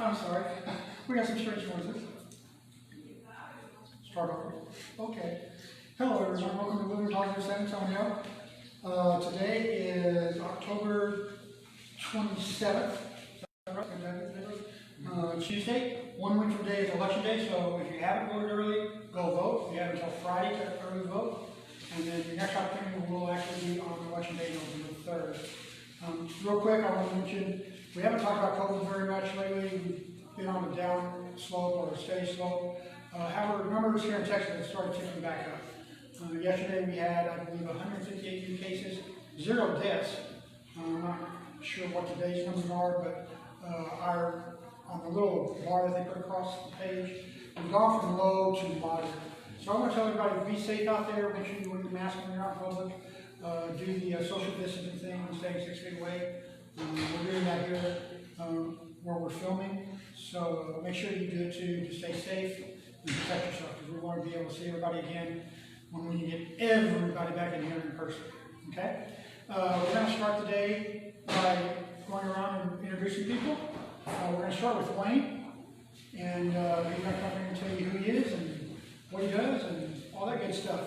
I'm sorry. We got some strange noises. Start over. Okay. Hello, everyone. Welcome to Living Positive San Antonio. Today is October 27th. Tuesday. 1 week from today is election day, so if you haven't voted early, go vote. You have until Friday to early vote. And then your next opportunity will actually be on election day, November 3rd. Real quick, I want to mention, we haven't talked about COVID very much lately. We've been on a down slope or a steady slope. However, numbers here in Texas have started ticking back up. Yesterday we had, I believe, 158 new cases, 0 deaths. I'm not sure what today's numbers are, but on the little bar that they put across the page, we've gone from low to moderate. So I want to tell everybody, be safe out there, make sure you wear your mask when you're out in public, do the social distancing thing, staying 6 feet away. We're doing that here where we're filming, so make sure you do it too, to stay safe and protect yourself, because we want to be able to see everybody again when we get everybody back in here in person, okay? We're going to start the day by going around and introducing people. We're going to start with Wayne, and he's going to come in and tell you who he is and what he does and all that good stuff.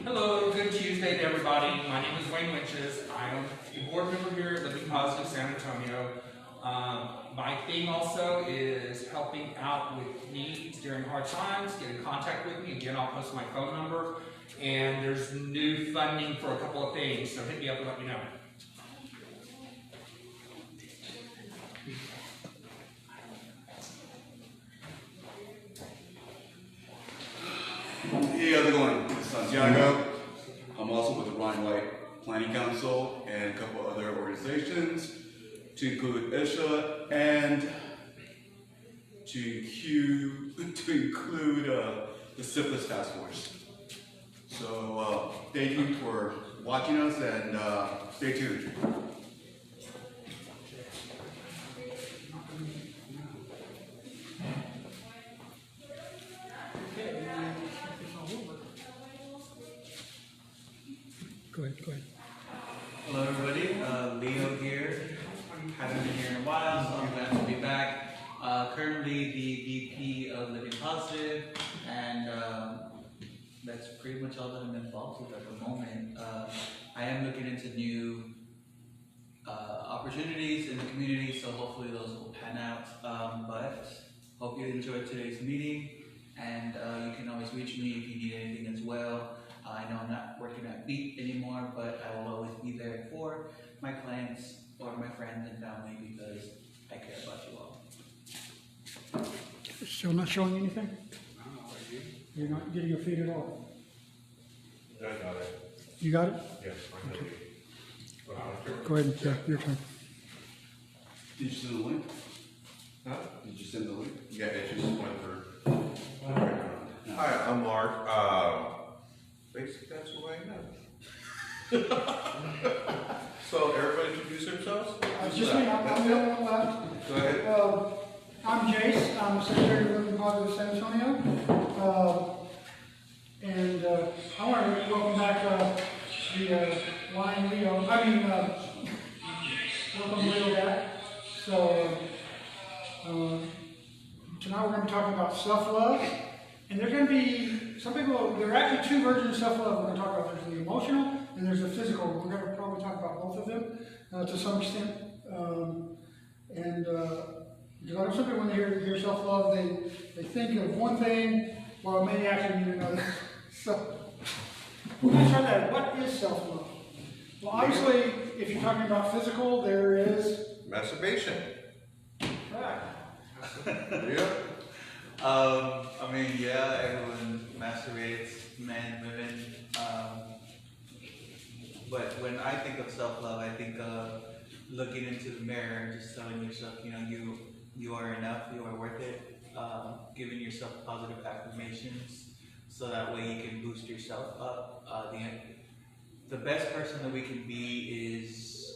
Hello, good Tuesday to everybody. My name is Wayne Winches. I'm a board member here at Living Positive San Antonio. My thing also is helping out with needs during hard times. Get in contact with me. Again, I'll post my phone number. And there's new funding for a couple of things, so hit me up and let me know. Hey, how's it going? It's Santiago. I'm also with the Ryan White Planning Council and a couple other organizations, to include ISHA and to include the Syphilis Task Force. So thank you for watching us, and stay tuned. Go ahead. Hello everybody, Leo here. Haven't been here in a while, so I'm glad to be back. Currently the VP of Living Positive, and that's pretty much all that I'm involved with at the moment. I am looking into new opportunities in the community, so hopefully those will pan out. But hope you enjoyed today's meeting, and you can always reach me if you need anything as well. I know I'm not working at Beat anymore, but I will always be there for my clients or my friends and family because I care about you all. Still not showing anything? You're not getting your feet at all? I got it. You got it? Yes, I got it. Go ahead, yeah, your turn. Did you send the link? Huh? Did you send the link? Yeah, it just went through. Hi, I'm Mark. Basically, that's what I know. So, everybody introduce themselves? Just me, I'm the only one left. Go ahead. I'm Jace. I'm the Secretary of Living Positive San Antonio. And I want to welcome back the Lion Leo. Welcome Leo back. So tonight we're going to be talking about self-love. And there's going to be some people, there are actually 2 versions of self-love we're going to talk about. There's the emotional and there's the physical. We're going to probably talk about both of them to some extent. Because I know some people, when they hear self-love, they think of one thing, while it may actually mean another. So we're going to start that. What is self-love? Well, obviously, if you're talking about physical, there is Masturbation. right. Yeah. Yeah, everyone masturbates, men, women. But when I think of self-love, I think of looking into the mirror and just telling yourself, you are enough, you are worth it. Giving yourself positive affirmations, so that way you can boost yourself up. The best person that we can be is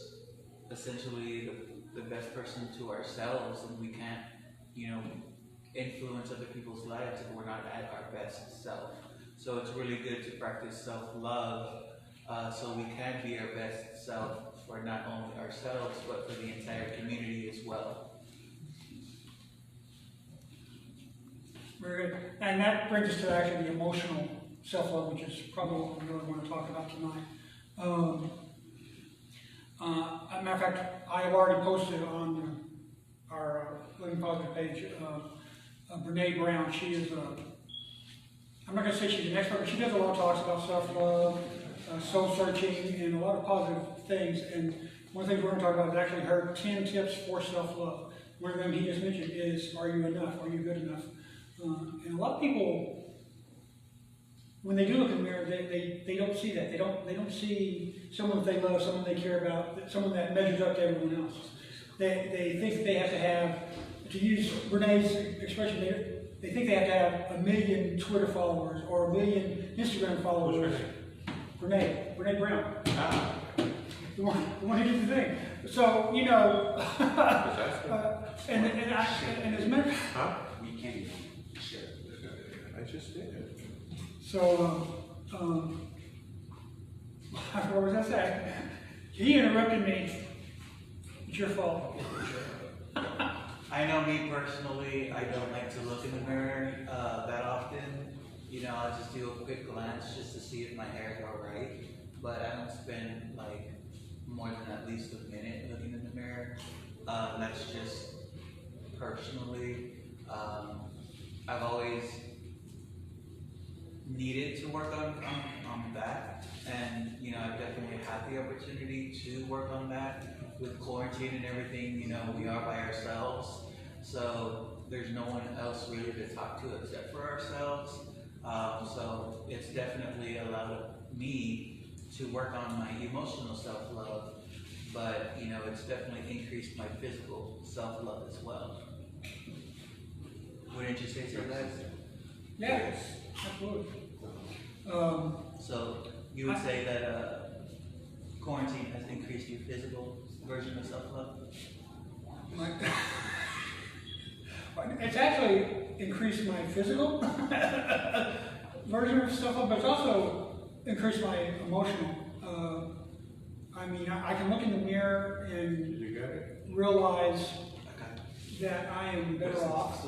essentially the best person to ourselves, and we can't, influence other people's lives if we're not at our best self. So it's really good to practice self-love, so we can be our best self for not only ourselves, but for the entire community as well. Very good. And that brings us to actually the emotional self-love, which is probably what we really want to talk about tonight. As a matter of fact, I have already posted on our Living Positive page, Brene Brown. She is, I'm not going to say she's an expert, but she does a lot of talks about self-love, soul-searching, and a lot of positive things. And one thing we're going to talk about is actually her 10 tips for self-love. One of them he just mentioned is, are you enough? Are you good enough? And a lot of people, when they do look in the mirror, they don't see that. They don't see someone that they love, someone they care about, someone that measures up to everyone else. They think that they have to have, to use Renee's expression, they think they have to have 1 million Twitter followers or 1 million Instagram followers. Brene Brown. Ah, The one who did the thing. So, you know, and as a matter, huh? We can't even share. I just did. so, what was I saying? He interrupted me. It's your fault. I know me personally, I don't like to look in the mirror that often. You know, I just do a quick glance just to see if my hair's alright. But I don't spend like more than at least a minute looking in the mirror. That's just personally. I've always needed to work on that. And, you know, I've definitely had the opportunity to work on that. With quarantine and everything, you know, we are by ourselves. So there's no one else really to talk to except for ourselves. So it's definitely allowed me to work on my emotional self-love, but, you know, it's definitely increased my physical self-love as well. Wouldn't you say so, guys? Yes, absolutely. So you would say that quarantine has increased your physical version of self-love? It's actually increased my physical version of self-love, but it's also increased my emotional. I mean, I can look in the mirror and You got it? realize that I am better off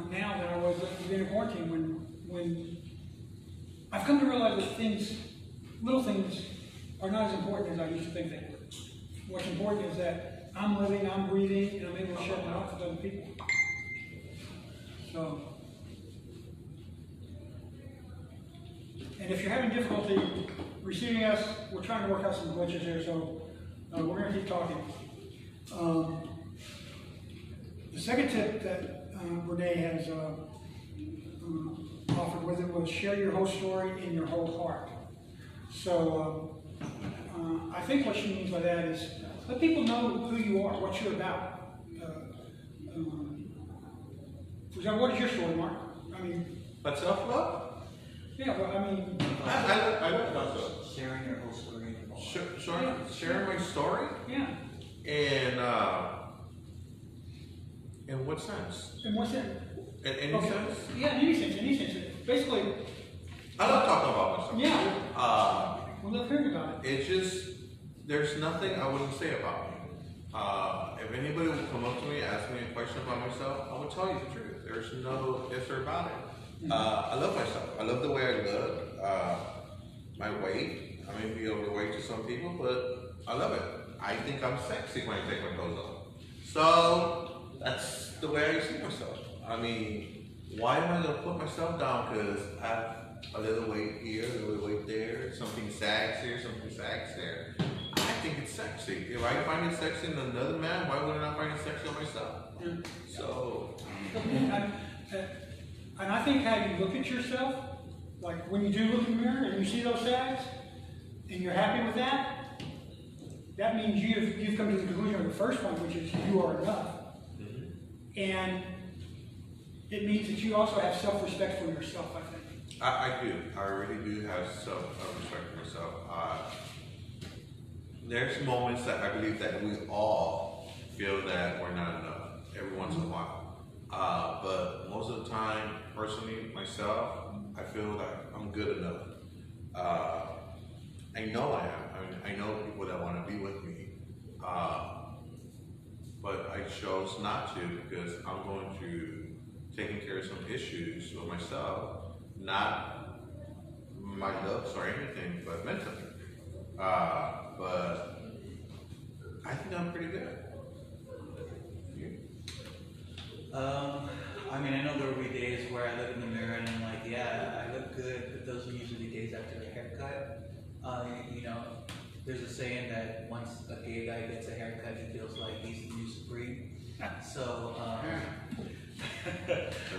now than I was at the beginning of quarantine, when I've come to realize that little things are not as important as I used to think they were. What's important is that I'm living, I'm breathing, and I'm able to share my life with other people. So, and if you're having difficulty receiving us, we're trying to work out some glitches here, so we're going to keep talking. The second tip that Renee has offered with it was share your whole story in your whole heart. So I think what she means by that is let people know who you are, what you're about. What is your story, Mark? I mean, But self-love? yeah, well, I mean, I love myself. Sharing your whole story. Sharing my story? yeah. In what sense? In what sense? In any Okay. sense? Yeah, in any sense. Basically, I love talking about myself. yeah, we love hearing about it. It's just, there's nothing I wouldn't say about me. If anybody would come up to me, ask me a question about myself, I would tell you the truth. There's no ifs or about it. I love myself. I love the way I look. My weight. I may be overweight to some people, but I love it. I think I'm sexy when I take my clothes off. So that's the way I see myself. I mean, why am I gonna put myself down because I have a little weight here, a little weight there, something sags here, something sags there? I think it's sexy. If I find it sexy in another man, why wouldn't I find it sexy on myself? So, And I think how you look at yourself, like when you do look in the mirror and you see those sags, and you're happy with that, that means you've come to the conclusion of the first point, which is you are enough. And it means that you also have self-respect for yourself, I think. I do. I really do have self-respect for myself. There's moments that I believe that we all feel that we're not enough every once in a while. But most of the time, personally, myself, I feel that I'm good enough. I know I am. I mean, I know people that want to be with me. But I chose not to because I'm going to taking care of some issues with myself, not my looks or anything, but mentally. But I think I'm pretty good. You? I mean, I know there will be days where I look in the mirror and I'm like, yeah, I look good, but those are usually days after a haircut. You know, there's a saying that once a gay guy gets a haircut, he feels like he's the new Supreme. So,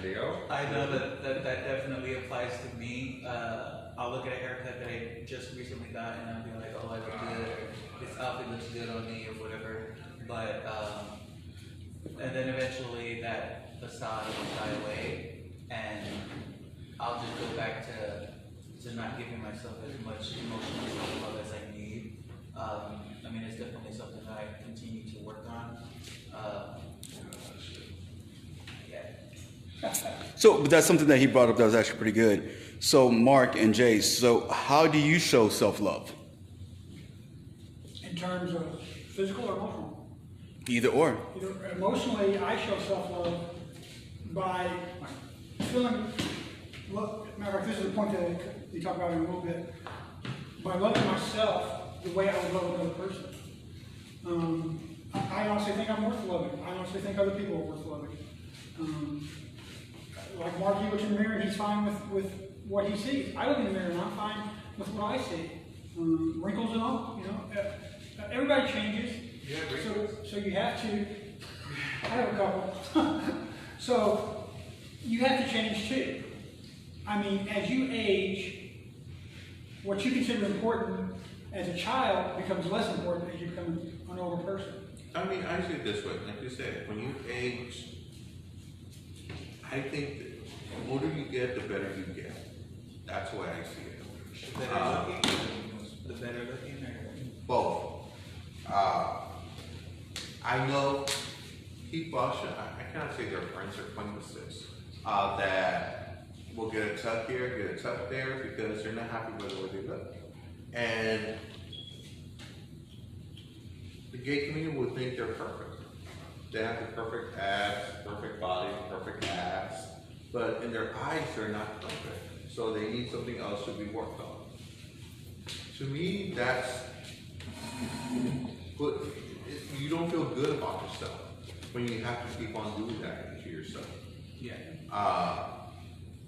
Leo? I know that definitely applies to me. I'll look at a haircut that I just recently got and I'll be like, oh, I look good, or this outfit looks good on me, or whatever. But, and then eventually that facade will die away, and I'll just go back to not giving myself as much emotional self-love as I need. I mean, it's definitely something that I continue to work on. Yeah. So, but that's something that he brought up that was actually pretty good. So, Mark and Jay, so how do you show self-love? In terms of physical or emotional? Either or. Either emotionally, I show self-love by feeling, well, matter of fact, this is the point that we talk about in a little bit, by loving myself the way I would love another person. I honestly think I'm worth loving. I honestly think other people are worth loving. Like Mark, he looks in the mirror and he's fine with what he sees. I look in the mirror and I'm fine with what I see. Wrinkles and all, you know. Everybody changes. Yeah, So you have to, I have a couple. So you have to change too. I mean, as you age, what you consider important as a child becomes less important as you become an older person. I mean, I see it this way, like you said, when you age, I think the older you get, the better you get. That's the way I see it. The better looking, the better looking, or? Both. I know people, I cannot say they're friends or acquaintances, that will get a tuck here, get a tuck there, because they're not happy with the way they look. And the gay community would think they're perfect. They have the perfect abs, perfect body, perfect ass, but in their eyes, they're not perfect. So they need something else to be worked on. To me, that's, but you don't feel good about yourself when you have to keep on doing that to yourself. Yeah.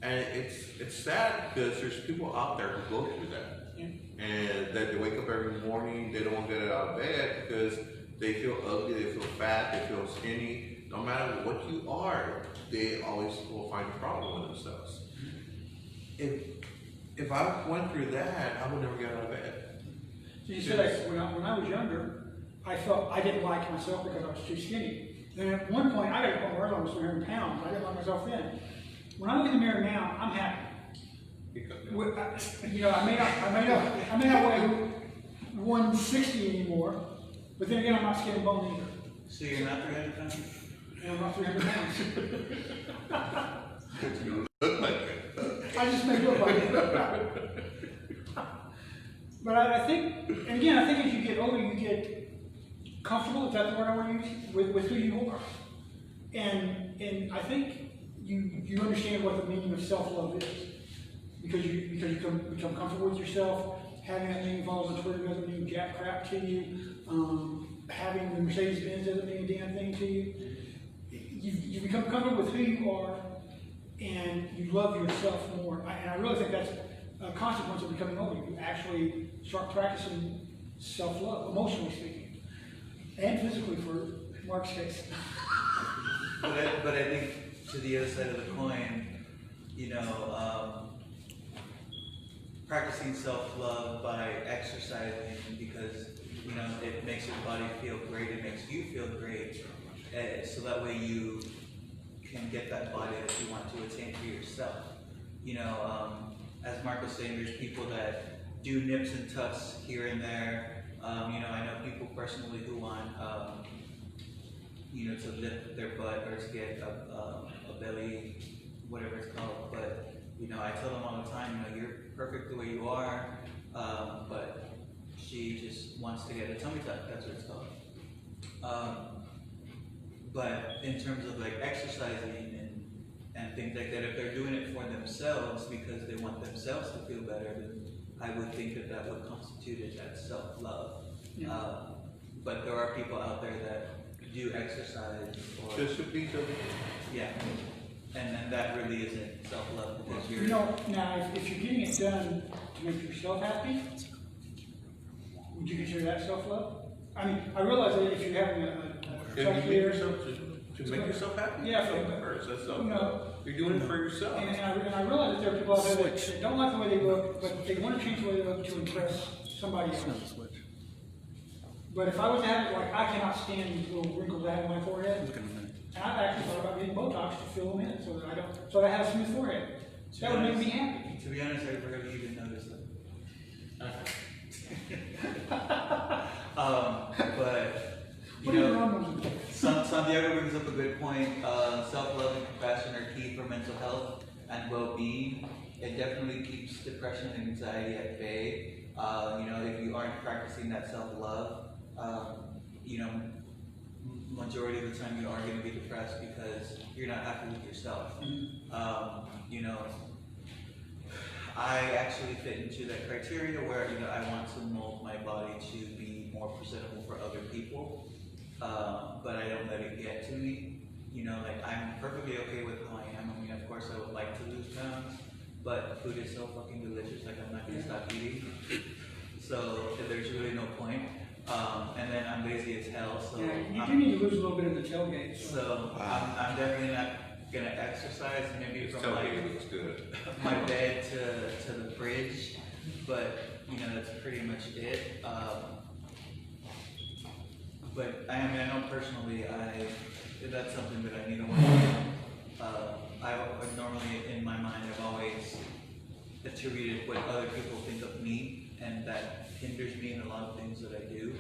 And it's sad because there's people out there who go through that. Yeah. And that they wake up every morning, they don't want to get out of bed because they feel ugly, they feel fat, they feel skinny. No matter what you are, they always will find a problem with themselves. If I went through that, I would never get out of bed. So you said when I was younger, I felt I didn't like myself because I was too skinny. Then at one point, I got to the point where I was 300 pounds. I didn't like myself then. When I look in the mirror now, I'm happy. You know, I may not weigh 160 anymore, but then again, I'm not skin and bone either. So you're not 300 pounds? And I'm not 300 pounds. You look like it. I just make it look like it. But I think, and again, I think as you get older, you get comfortable, if that's the word I want to use, with who you are. And I think you understand what the meaning of self-love is. Because you become comfortable with yourself. Having that name follows on Twitter doesn't mean jack crap to you. Having the Mercedes-Benz doesn't mean a damn thing to you. You become comfortable with who you are, and you love yourself more. And I really think that's a consequence of becoming older. You actually start practicing self-love, emotionally speaking, and physically for Mark's case. But I think to the other side of the coin, you know, practicing self-love by exercising, because, you know, it makes your body feel great, it makes you feel great, so that way you can get that body that you want to attain for yourself. You know, as Mark was saying, there's people that do nips and tucks here and there. You know, I know people personally who want, you know, to lift their butt or to get a belly, whatever it's called. But, you know, I tell them all the time, you know, you're perfect the way you are, but she just wants to get a tummy tuck, that's what it's called. But in terms of like exercising and things like that, if they're doing it for themselves because they want themselves to feel better, then I would think that that would constitute it as self-love. Yeah. But there are people out there that do exercise or, Just a piece of it. yeah, and that really isn't self-love because you're. You know, now, if you're getting it done to make yourself happy, would you consider that self-love? I mean, I realize that if you're having a If you make self-care, yourself to make yourself happy, Yeah, that's but- first. That's self. No. You're doing it for yourself. and I realize that there are people out there that don't like the way they look, but they want to change the way they look to impress somebody else. But if I was to have it, like, I cannot stand these little wrinkles I have on my forehead. And I've actually thought about getting Botox to fill them in so that I have a smooth forehead. That would make me happy. To be honest, I rarely even notice that. But, you What are your know, hormones? Santiago brings up a good point. Self-love and compassion are key for mental health and well-being. It definitely keeps depression and anxiety at bay. You know, if you aren't practicing that self-love, you know, majority of the time you are going to be depressed because you're not happy with yourself. You know, I actually fit into that criteria where, you know, I want to mold my body to be more presentable for other people, but I don't let it get to me. You know, like, I'm perfectly okay with how I am. I mean, of course, I would like to lose pounds, but food is so fucking delicious, like, I'm not gonna stop eating. So there's really no point. And then I'm lazy as hell, so. Yeah, you do need to lose a little bit of the tailgate. So I'm definitely not gonna exercise, maybe from like Tailgate looks good. my bed to the fridge, but you know, that's pretty much it. But I mean, I know personally, that's something that I need to work on. I normally, in my mind, I've always attributed what other people think of me, and that hinders me in a lot of things that I do,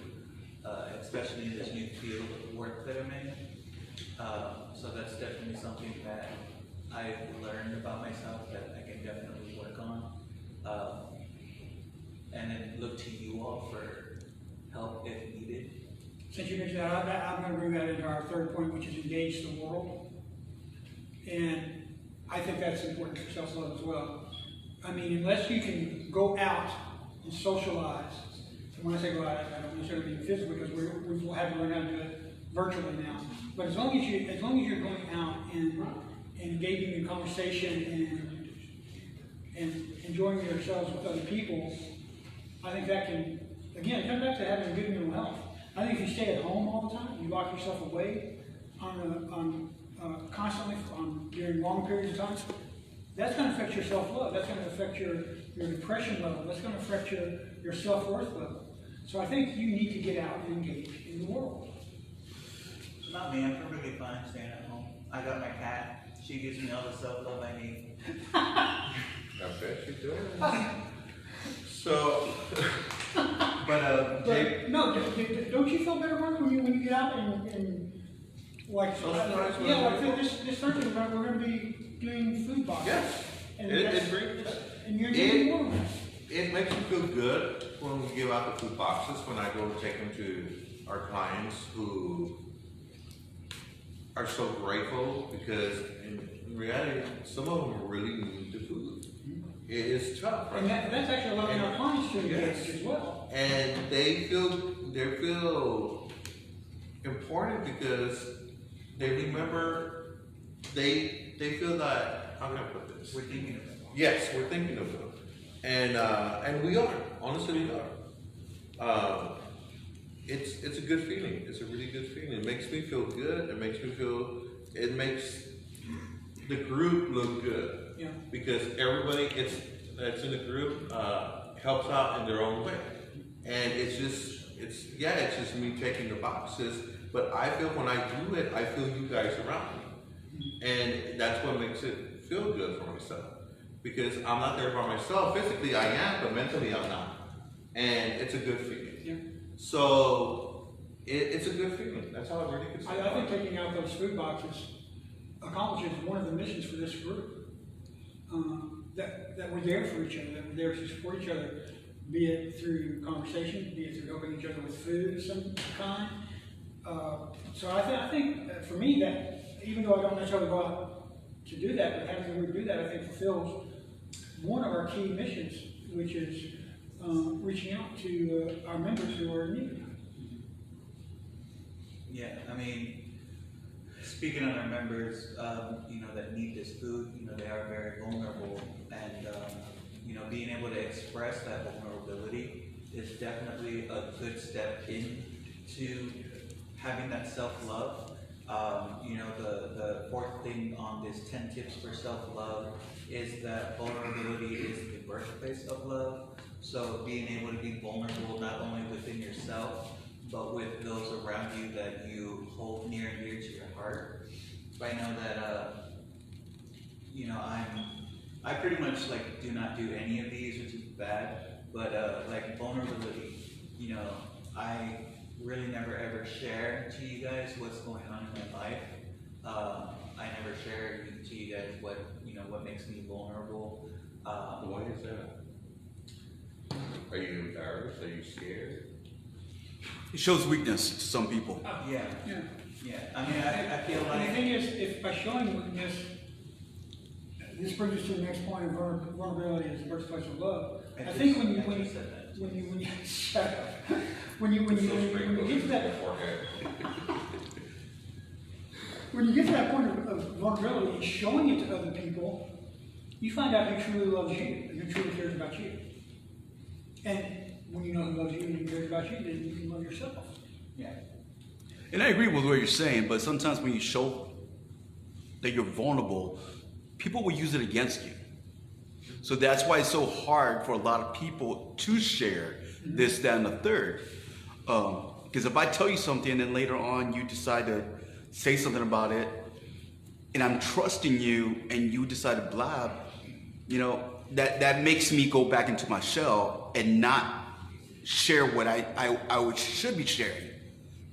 especially in this new field of work that I'm in. So that's definitely something that I've learned about myself that I can definitely work on. And then look to you all for help if needed. Since you mentioned that, I'm going to bring that into our third point, which is engage the world. And I think that's important for self-love as well. I mean, unless you can go out and socialize, and when I say go out, I don't necessarily mean physically, because we'll have to learn how to do it virtually now. But as long as you're going out and engaging in conversation and enjoying yourselves with other people, I think that can, again, it comes back to having good mental health. I think if you stay at home all the time, you lock yourself away constantly during long periods of time, that's going to affect your self-love. That's going to affect your depression level. That's going to affect your self-worth level. So I think you need to get out and engage in the world. Not me, I'm perfectly fine staying at home. I got my cat. She gives me all the self-love I need. I bet you do. So, But Jake, But no, don't you feel better, Mark, when you get out and like, Socialize with yeah, other like this Thursday, we're going to be doing food boxes. yes, And it that's- brings. And you're doing more of that. It makes me feel good when we give out the food boxes, when I go take them to our clients who are so grateful, because in reality, some of them really need the food. It is tough, right? And that's actually allowing our clients to Yes. engage as well. And they feel important because they remember, they feel that, how can I put this? we're thinking of it. Yes, we're thinking of them. And we are, honestly we are. It's a good feeling. It's a really good feeling. It makes me feel good. It makes the group look good. Yeah. Because everybody that's in the group helps out in their own way. And it's just me taking the boxes, but I feel when I do it, I feel you guys around me. And that's what makes it feel good for myself. Because I'm not there by myself. Physically I am, but mentally I'm not. And it's a good feeling. Yeah. So it's a good feeling. That's all I really could say. I think taking out those food boxes accomplishes one of the missions for this group. That we're there for each other, that we're there to support each other, be it through conversation, be it through helping each other with food of some kind. So I think for me that, even though I don't necessarily go out to do that, but having the group do that, I think fulfills one of our key missions, which is reaching out to our members who are in need. Yeah, I mean, speaking on our members, you know, that need this food, you know, they are very vulnerable, and you know, being able to express that vulnerability is definitely a good step into having that self-love. You know, the fourth thing on this 10 tips for self-love is that vulnerability is the birthplace of love. So being able to be vulnerable not only within yourself, but with those around you that you hold near and dear to your heart. I know that, you know, I pretty much like do not do any of these, which is bad, but like vulnerability, you know, I really never ever share to you guys what's going on in my life. I never share to you guys what, you know, what makes me vulnerable. Why is that? Are you embarrassed? Are you scared? It shows weakness to some people. Yeah, Yeah. yeah. I mean, I feel And the like, thing is, if by showing weakness, this brings us to the next point of vulnerability as the birthplace of love. I think when you said that. shut up. When you get to that when you get to that point of vulnerability and showing it to other people, you find out who truly loves you and who truly cares about you. And when you know who loves you and who cares about you, then you can love yourself. Yeah. And I agree with what you're saying, but sometimes when you show that you're vulnerable, people will use it against you. So that's why it's so hard for a lot of people to share this, that, and the third. Because if I tell you something and then later on you decide to say something about it, and I'm trusting you and you decide to blab, you know, that makes me go back into my shell and not share what I should be sharing.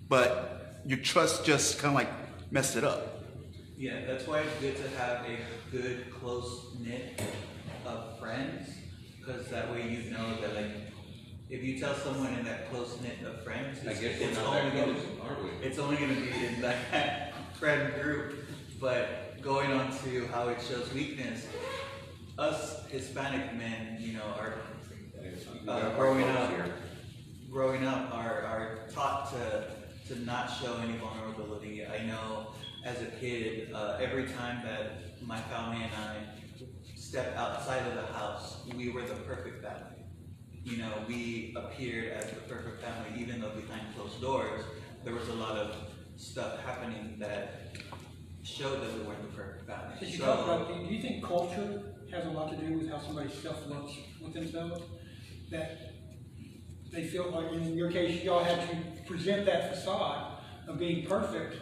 But your trust just kind of like messed it up. Yeah, that's why it's good to have a good, close-knit of friends, because that way you know that, like, if you tell someone in that close-knit of friends, I guess it's we're not only that gonna, close, aren't we? it's only gonna be in that friend group. But going on to how it shows weakness, us Hispanic men, you know, are growing up are taught to not show any vulnerability. I know as a kid, every time that my family and I stepped outside of the house, we were the perfect family. You know, we appeared as the perfect family, even though behind closed doors, there was a lot of stuff happening that showed that we weren't the perfect family. Since you talk about, do you think culture has a lot to do with how somebody self-looks with themselves? That they feel like, in your case, y'all had to present that facade of being perfect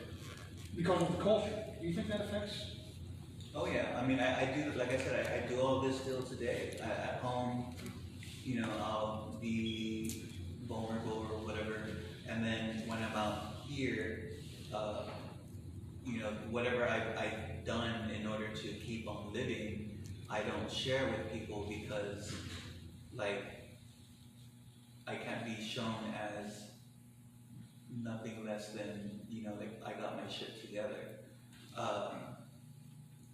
because of the culture. Do you think that affects? Oh yeah, I mean, I do, like I said, I do all this still today. At home, you know, I'll be vulnerable or whatever, and then when I'm out here, you know, whatever I've done in order to keep on living, I don't share with people because, like, I can't be shown as nothing less than, you know, like, I got my shit together.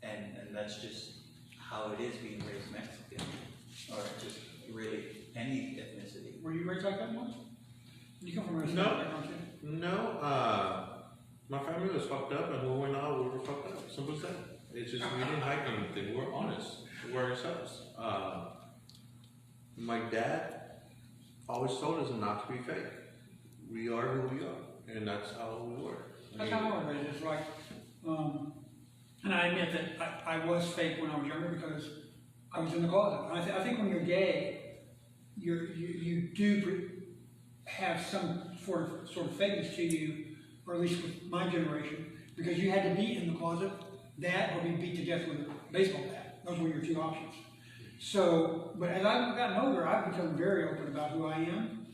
And that's just how it is being raised Mexican, or just really any ethnicity. Were you raised like that once? You come from a No. background too? No, my family was fucked up, and when we went out, we were fucked up. Simple as that. It's just we didn't hide anything. We're honest. We're ourselves. My dad always told us not to be fake. We are who we are, and that's how we were. That's how I was raised. It's like, and I admit that I was fake when I was younger because I was in the closet. I think when you're gay, you do have some sort of fakeness to you, or at least with my generation, because you had to be in the closet, that or be beat to death with a baseball bat. Those were your two options. So, but as I've gotten older, I've become very open about who I am,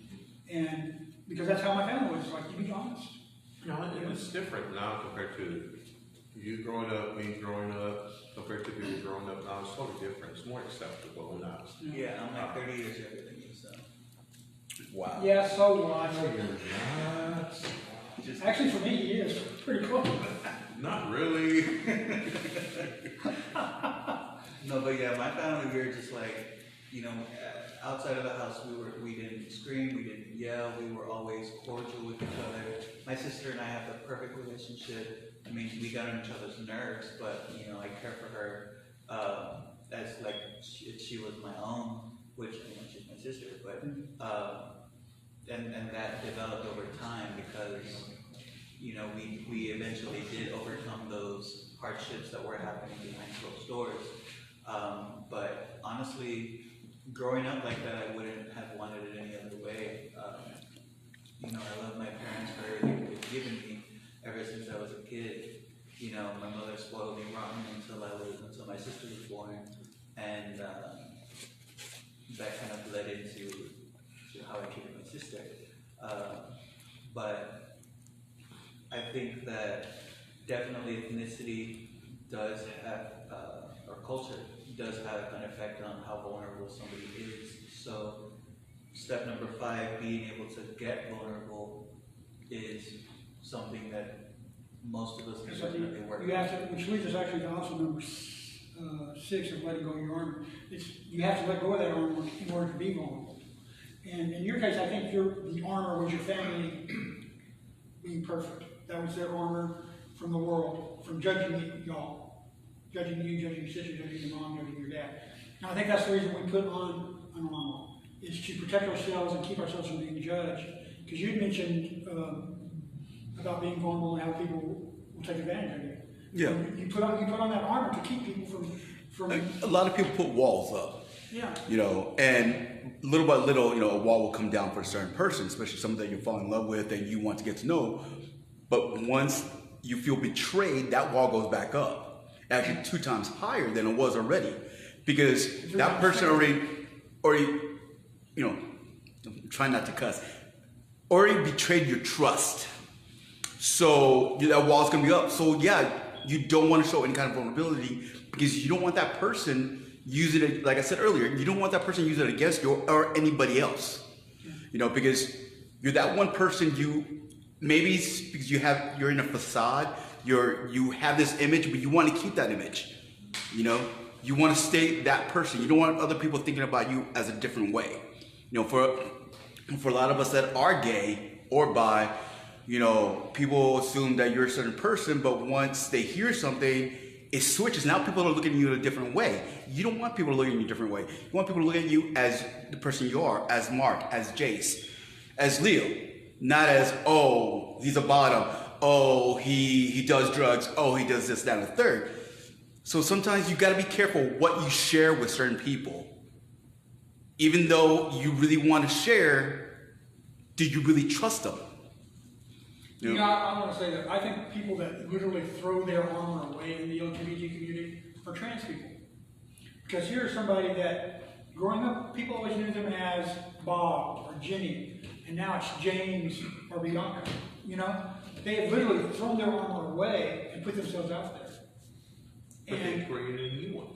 and because that's how my family was, like, you be honest. No, it's different now compared to you growing up, me growing up, compared to people growing up now. It's totally different. It's more acceptable now. Yeah, I'm like 30 years younger than you, so. Wow. Yeah, so what? Just, Actually, for me, he is pretty close. Not really. no, but yeah, my family, we were just like, outside of the house, we didn't scream, we didn't yell, we were always cordial with each other. My sister and I have the perfect relationship. I mean, we got on each other's nerves, but, I care for her, as like, she was my own, which, she's my sister, but, and that developed over time because, we eventually did overcome those hardships that were happening behind closed doors. But honestly, growing up like that, I wouldn't have wanted it any other way. I love my parents for everything they've given me ever since I was a kid. My mother spoiled me rotten until my sister was born, and that kind of led into how I treated my sister. But I think that definitely ethnicity does have, or culture does have an effect on how vulnerable somebody is. So step number 5, being able to get vulnerable, is something that most of us can definitely work You have to, which leads us actually to also number 6 of letting go of your armor. You have to let go of that armor in order to be vulnerable. And in your case, I think the armor was your family being perfect. That was their armor from the world, from judging y'all, judging you, judging your sister, judging your mom, judging your dad. Now, I think that's the reason we put on an armor, is to protect ourselves and keep ourselves from being judged. Because you mentioned about being vulnerable and how people will take advantage of you. Yeah. You put on that armor to keep people from A lot of people put walls up. yeah. And little by little, a wall will come down for a certain person, especially someone that you fall in love with and you want to get to know. But once you feel betrayed, that wall goes back up, actually 2 times higher than it was already, because that person already, try not to cuss, already betrayed your trust. So that wall's gonna be up. So yeah, you don't want to show any kind of vulnerability because you don't want that person using it. Like I said earlier, you don't want that person using it against you or anybody else. Because you're that one person. Maybe it's because you're in a facade. You have this image, but you want to keep that image. You want to stay that person. You don't want other people thinking about you as a different way. For a lot of us that are gay or bi, people assume that you're a certain person, but once they hear something, it switches. Now people are looking at you in a different way. You don't want people to look at you in a different way. You want people to look at you as the person you are, as Mark, as Jace, as Leo. Not as, oh, he's a bottom. Oh, he does drugs. Oh, he does this, that, and the third. So sometimes you got to be careful what you share with certain people. Even though you really want to share, do you really trust them? I want to say that I think people that literally throw their armor away in the LGBT community are trans people. Because here's somebody that, growing up, people always knew them as Bob or Jenny, and now it's James or Bianca. They have literally thrown their armor away and put themselves out there. But they created a new one.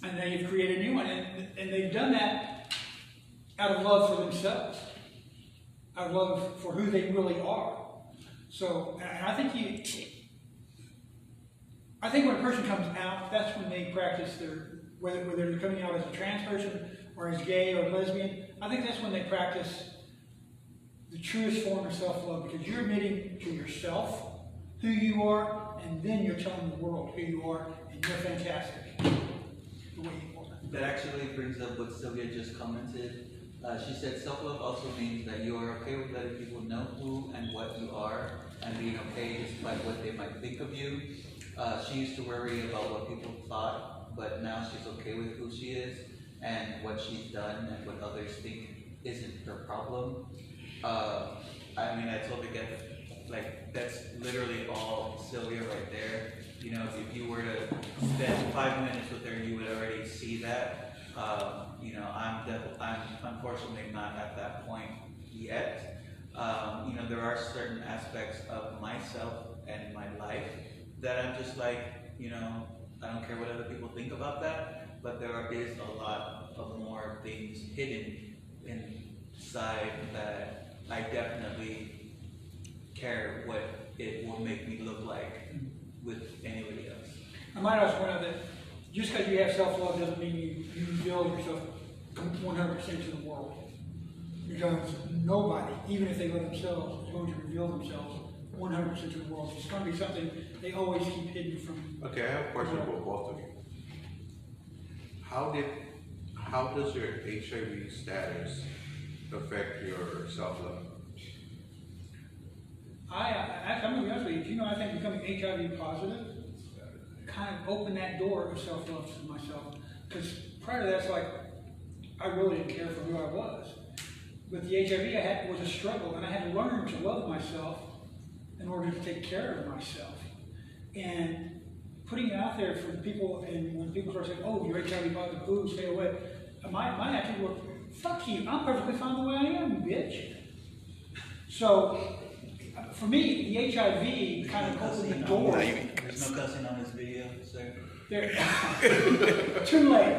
And they've created a new one, and they've done that out of love for themselves, out of love for who they really are. So, and I think when a person comes out, that's when they practice whether they're coming out as a trans person or as gay or lesbian, I think that's when they practice the truest form of self-love, because you're admitting to yourself who you are, and then you're telling the world who you are, and you're fantastic the way you are. that actually brings up what Sylvia just commented. She said self-love also means that you are okay with letting people know who and what you are, and being okay despite what they might think of you. She used to worry about what people thought, but now she's okay with who she is and what she's done and what others think isn't her problem. I totally get, that's literally all Sylvia right there. If you were to spend 5 minutes with her, you would already see that. I'm unfortunately not at that point yet. You know, there are certain aspects of myself and my life that I'm just like, you know, I don't care what other people think about that, but is a lot of more things hidden inside that I definitely care what it will make me look like with anybody else. I might also point out that just because you have self-love doesn't mean you reveal yourself 100% to the world. Because nobody, even if they love themselves, is going to reveal themselves 100% to the world. It's going to be something they always keep hidden from. Okay, I have a question for both of you. How does your HIV status affect your self-love? I'm going to be honest with you. You know, I think becoming HIV positive kind of opened that door of self-love to myself. Because prior to that, it's like, I really didn't care for who I was. With the HIV, was a struggle, and I had to learn to love myself in order to take care of myself. And putting it out there for the people, and when people start saying, oh, you're HIV positive, ooh, stay away. My attitude was, fuck you, I'm perfectly fine the way I am, bitch. So, for me, the HIV kind of opened the door. There's no cussing on this video, sir. Too late.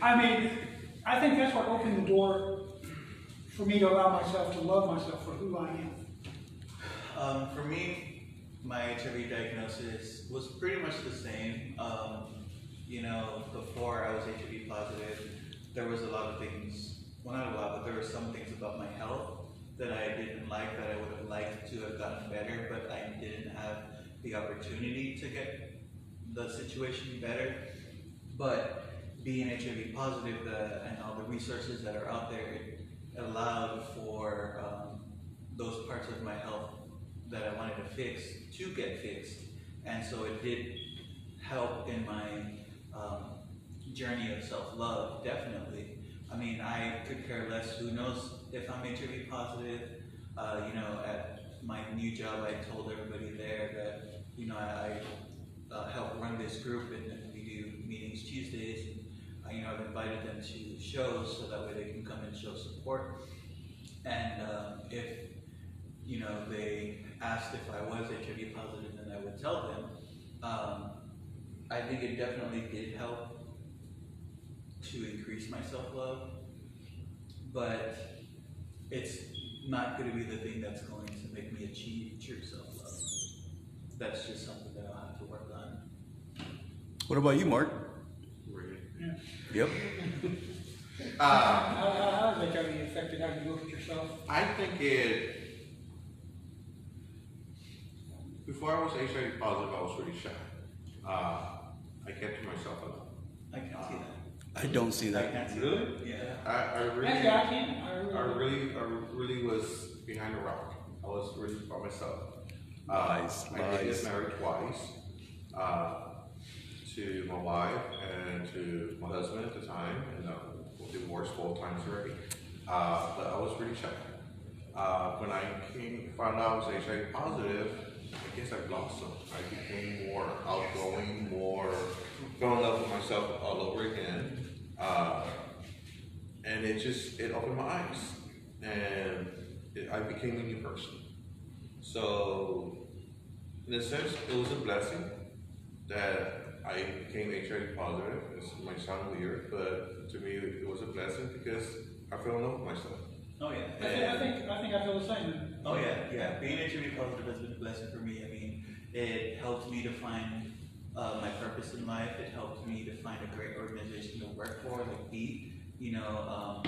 I mean, I think that's what opened the door for me to allow myself to love myself for who I am. For me, my HIV diagnosis was pretty much the same. You know, before I was HIV positive, there was a lot of things, well not a lot, but there were some things about my health that I didn't like, that I would have liked to have gotten better, but I didn't have the opportunity to get the situation better. But being HIV positive and all the resources that are out there, it allowed for those parts of my health that I wanted to fix to get fixed. And so it did help in my journey of self-love, definitely. I mean, I could care less. Who knows if I'm HIV positive? You know, at my new job, I told everybody there that, you know, I help run this group, and we do meetings Tuesdays. And, you know, I've invited them to shows so that way they can come and show support. And if, you know, they asked if I was HIV positive, then I would tell them. I think it definitely did help to increase my self-love, but it's not going to be the thing that's going to make me achieve true self-love. That's just something that I'll have to work on. What about you, Mark? Really? Yep. How has HIV affected how you look at yourself? I think before I was HIV positive, I was really shy. I kept to myself a lot. I can see that. I don't see I that. can see Really? that. Yeah. I really, Actually, I can. I really was behind a rock. I was really by myself. Lies, I did lies. get married twice, to my wife and to my husband at the time, and divorced 4 times already. But I was really shy. When I found out I was HIV positive, I guess I blossomed. I became more outgoing, fell in love with myself all over again. And it opened my eyes, and I became a new person. So, in a sense, it was a blessing that I became HIV positive. It might sound weird, but to me, it was a blessing because I fell in love with myself. Oh yeah. I think I feel the same. Oh yeah. Being HIV positive has been a blessing for me. I mean, it helped me to find my purpose in life. It helped me to find a great organization to work for, like BEAT. You know,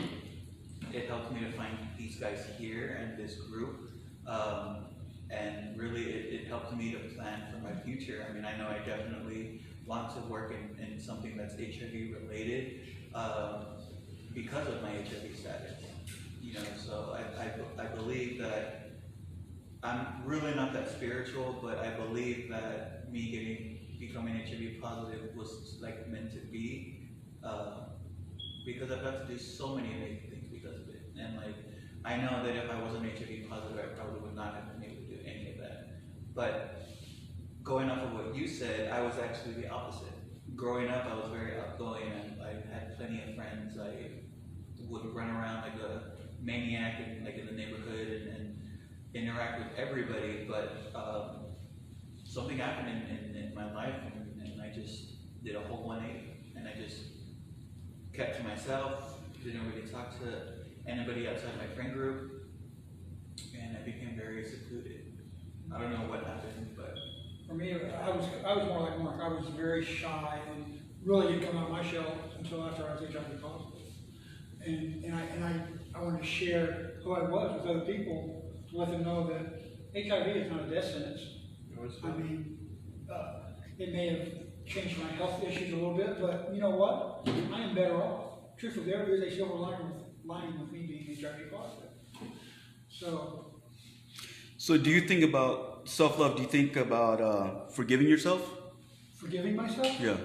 it helped me to find these guys here and this group. And really, it helped me to plan for my future. I mean, I know I definitely want to work in something that's HIV related because of my HIV status. You know, so I believe that I'm really not that spiritual, but I believe that me becoming HIV positive was like meant to be, because I've got to do so many amazing things because of it. And like, I know that if I wasn't HIV positive, I probably would not have been able to do any of that. But going off of what you said, I was actually the opposite. Growing up, I was very outgoing, and I had plenty of friends. I would run around like a maniac in the neighborhood, and interact with everybody, but something happened in my life, and I just did a whole 180, and I just kept to myself, didn't really talk to anybody outside my friend group, and I became very secluded. I don't know what happened, but For me, I was more like Mark. I was very shy and really didn't come out of my shell until after I was HIV positive. And I wanted to share who I was with other people to let them know that HIV is not a death sentence. I mean, it may have changed my health issues a little bit, but you know what? I am better off. Truthfully, there is a silver lining with me being HIV positive. So do you think about self-love? Do you think about forgiving yourself? Forgiving myself? Yeah.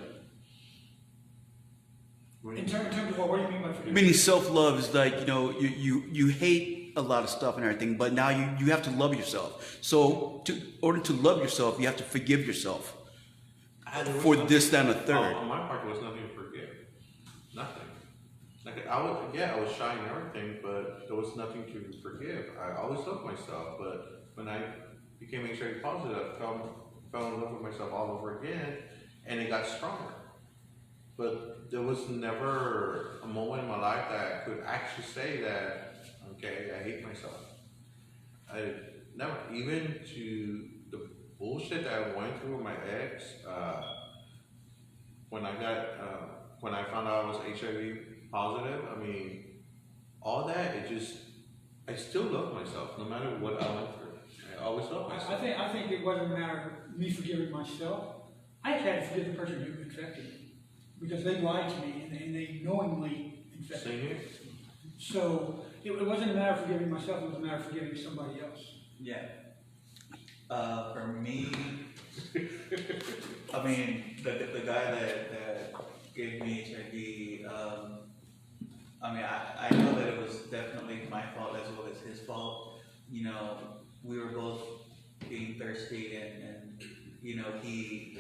In terms of what do you mean by forgiving? Meaning self-love is like, you hate a lot of stuff and everything, but now you have to love yourself. So in order to love yourself, you have to forgive yourself for this, that, and a third. On my part, there was nothing to forgive. Nothing. Like I was shy and everything, but there was nothing to forgive. I always loved myself, but when I became HIV positive, I fell in love with myself all over again, and it got stronger. But there was never a moment in my life that I could actually say that, okay, I hate myself. I never, even to the bullshit that I went through with my ex, when I found out I was HIV positive, I mean, all that, I still love myself, no matter what I went through. I always love myself. I think it wasn't a matter of me forgiving myself. I just had to forgive the person who infected me because they lied to me and they knowingly infected Same me. here. So it wasn't a matter of forgiving myself, it was a matter of forgiving somebody else. yeah. For me, I mean, the guy that gave me HIV, I mean, I know that it was definitely my fault as well as his fault. You know, we were both being thirsty and you know, we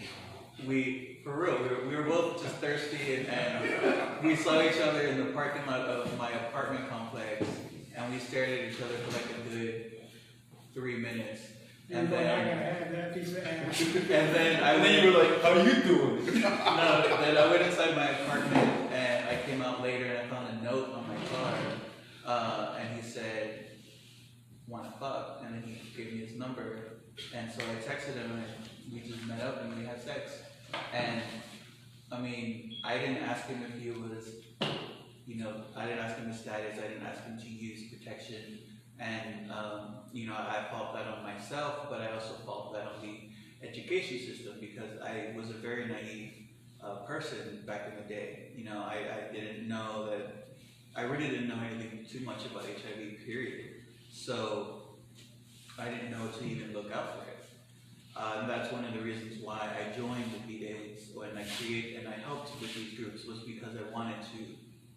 were both just thirsty and we saw each other in the parking lot of my apartment complex and we stared at each other for like a good 3 minutes. And I then, gotta have that piece of ass. and then I went, you were like, how you doing? no, then I went inside my apartment and I came out later and I found a note on my car, and he said, "Wanna fuck?" And then he gave me his number, and so I texted him and we just met up and we had sex. And I mean, I didn't ask him if he was, you know, I didn't ask him his status, I didn't ask him to use protection, and you know, I fault that on myself, but I also fault that on the education system because I was a very naive person back in the day. You know, I didn't know that, I really didn't know anything too much about HIV, period. So I didn't know to even look out for it. And that's one of the reasons why I joined the PAIDS and I helped with these groups was because I wanted to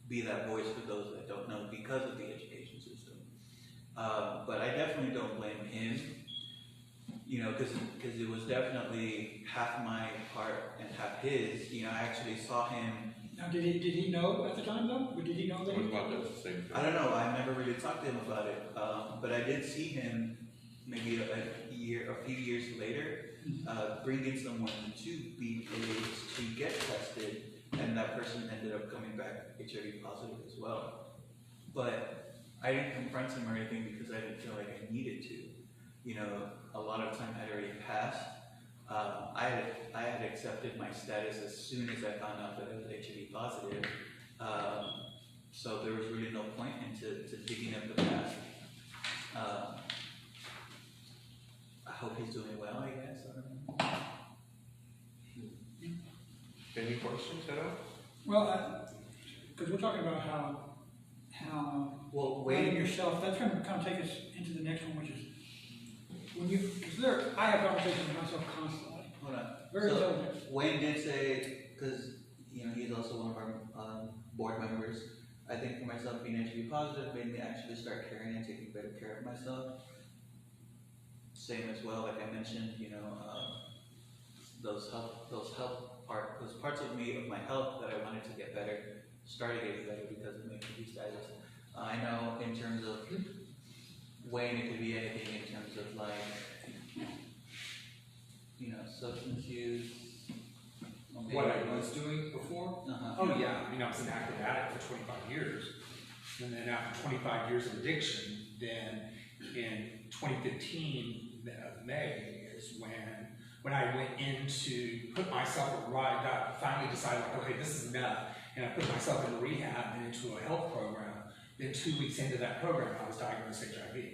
be that voice for those that don't know because of the education system. But I definitely don't blame him, you know, because it was definitely half my part and half his. You know, I actually saw him. Now, did he know at the time though? Or did he know that What he about the same thing? I don't know. I never really talked to him about it, but I did see him maybe a few years later, bringing someone to PAIDS to get tested, and that person ended up coming back HIV positive as well. But I didn't confront him or anything because I didn't feel like I needed to. You know, a lot of time had already passed. I had accepted my status as soon as I found out that I was HIV positive. So there was really no point into digging up the past. I hope he's doing well, I guess. I don't know. Any questions at all? Well, because we're talking about how Well, weighing wait. yourself, that's going to kind of take us into the next one, which is when you, because I have conversations with myself constantly. Hold on. Very So, intelligent. Wayne did say, because you know he's also one of our board members. I think for myself being HIV positive made me actually start caring and taking better care of myself. Same as well, like I mentioned, you know, those parts of me of my health that I wanted to get better started getting better because of my HIV status. I know in terms of Wayne, it could be anything in terms of like, substance use. What I was doing before? Uh-huh. Oh, yeah, I mean, I was an active addict for 25 years. And then after 25 years of addiction, then in 2015, May is when I went in to put myself right, I finally decided, like, okay, this is enough. And I put myself in rehab and into a health program. Then 2 weeks into that program, I was diagnosed HIV.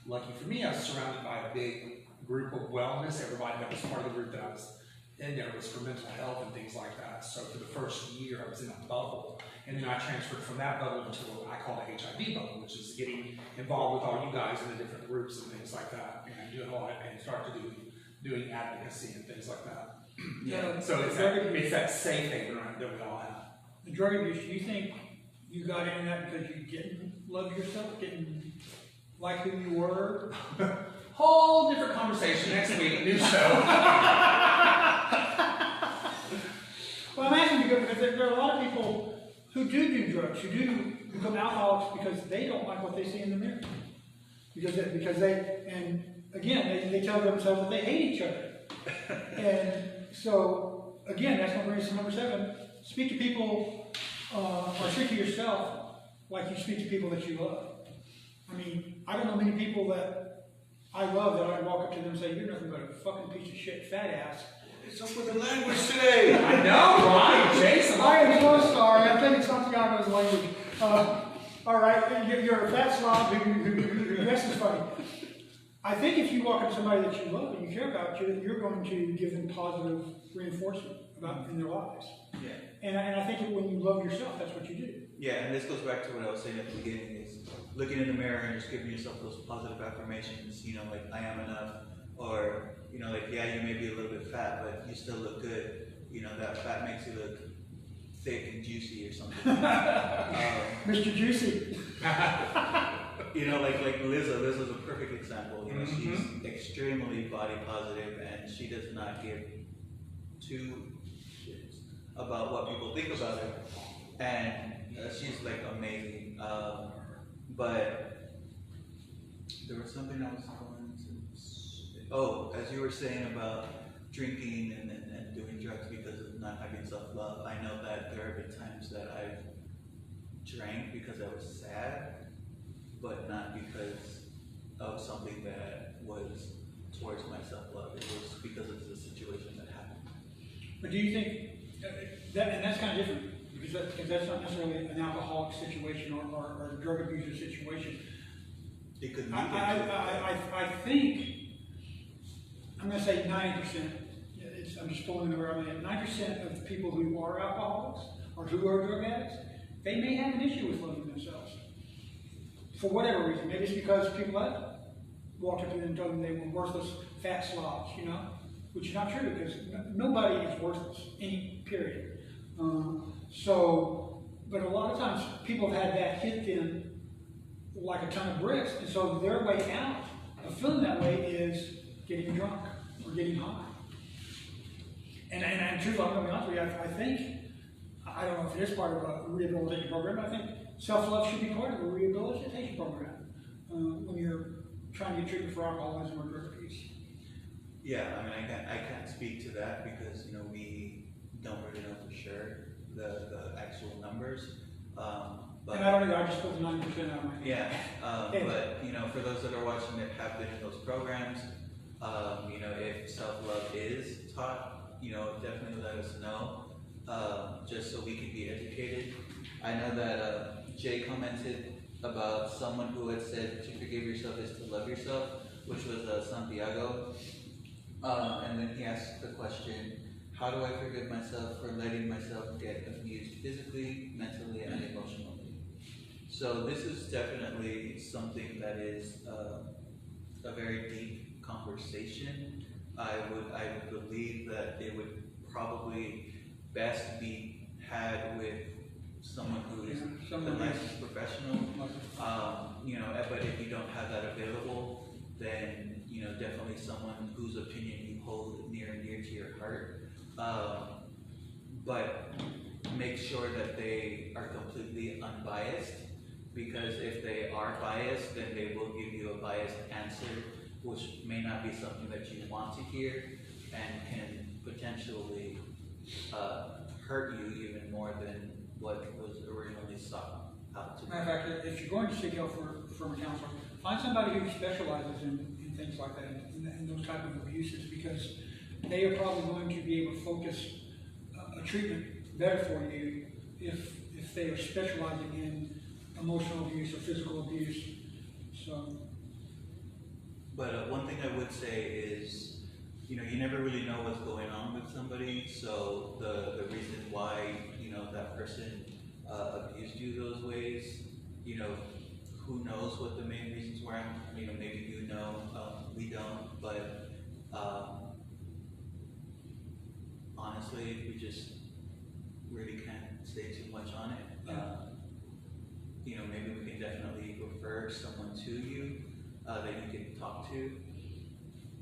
Lucky for me, I was surrounded by a big group of wellness. Everybody that was part of the group that I was in there was for mental health and things like that. So for the first year, I was in a bubble. And then I transferred from that bubble into what I call the HIV bubble, which is getting involved with all you guys in the different groups and things like that. And doing all that and start to doing advocacy and things like that. Yeah. So it's that safe haven that we all have. The drug abuse, do you think you got into that because you didn't love yourself, didn't like who you were? Whole different conversation next week, new show. Well, I'm asking because there are a lot of people who do drugs, who do become alcoholics because they don't like what they see in the mirror. Because they and again, they tell themselves that they hate each other. And so, again, that's what brings us to number 7. Speak to people, or speak to yourself like you speak to people that you love. I mean, I don't know many people that I love that I walk up to them and say, you're nothing but a fucking piece of shit, fat ass. It's up with the language today. I know, right? Jason. I am so sorry. I'm taking Santiago's language. All right, you're a fat slob who yes is funny. I think if you walk up to somebody that you love and you care about, you're going to give them positive reinforcement about in their lives. Yeah. And I think that when you love yourself, that's what you do. Yeah, and this goes back to what I was saying at the beginning, is looking in the mirror and just giving yourself those positive affirmations, like, I am enough, or, like, yeah, you may be a little bit fat, but you still look good. That fat makes you look thick and juicy or something. Mr. Juicy. Like Lizzo's a perfect example. She's extremely body positive, and she does not give 2 shits about what people think about her. And she's like amazing. But there was something I was going to. Oh, as you were saying about drinking and doing drugs because of not having self-love, I know that there have been times that I've drank because I was sad, but not because of something that was towards my self-love. It was because of the situation that happened. But do you think that, and that's kind of different, because that's not necessarily an alcoholic situation or a drug abuser situation. It could be. I think, I'm going to say 90%, I'm just pulling the number out of my head, 9% of people who are alcoholics or who are drug addicts, they may have an issue with loving themselves. For whatever reason. Maybe it's because people have walked up to them and told them they were worthless fat slobs, which is not true, because nobody is worthless, any period. But a lot of times people have had that hit them like a ton of bricks, and so their way out of feeling that way is getting drunk or getting high. And truthfully, I'm going to be honest with you, I think, I don't know if it is part of a rehabilitation program, but I think self-love should be part of a rehabilitation program when you're trying to get treatment for alcoholism or drug abuse. Yeah, I can't speak to that because we don't really know for sure the actual numbers. But and I don't know, I just put the 90% out of my head. Yeah, but for those that are watching that have been in those programs, if self-love is taught, definitely let us know, just so we can be educated. I know that Jay commented about someone who had said to forgive yourself is to love yourself, which was Santiago. And then he asked the question, how do I forgive myself for letting myself get abused physically, mentally, and emotionally? So this is definitely something that is a very deep conversation. I would believe that it would probably best be had with someone who is a licensed professional. But if you don't have that available, then definitely someone whose opinion you hold near and dear to your heart. But make sure that they are completely unbiased Because if they are biased, then they will give you a biased answer, which may not be something that you want to hear, and can potentially hurt you even more than what was originally sought out to be. Matter of fact, if you're going to seek help from a counselor, find somebody who specializes in things like that, in those type of abuses, because they are probably going to be able to focus a treatment better for you if they are specializing in emotional abuse or physical abuse. So, But one thing I would say is, you know, you never really know what's going on with somebody, so the reason why, you know, that person abused you those ways, you know, who knows what the main reasons were. You know, maybe you know, we don't, but honestly, we just really can't say too much on it. You know, maybe we can definitely refer someone to you that you can talk to.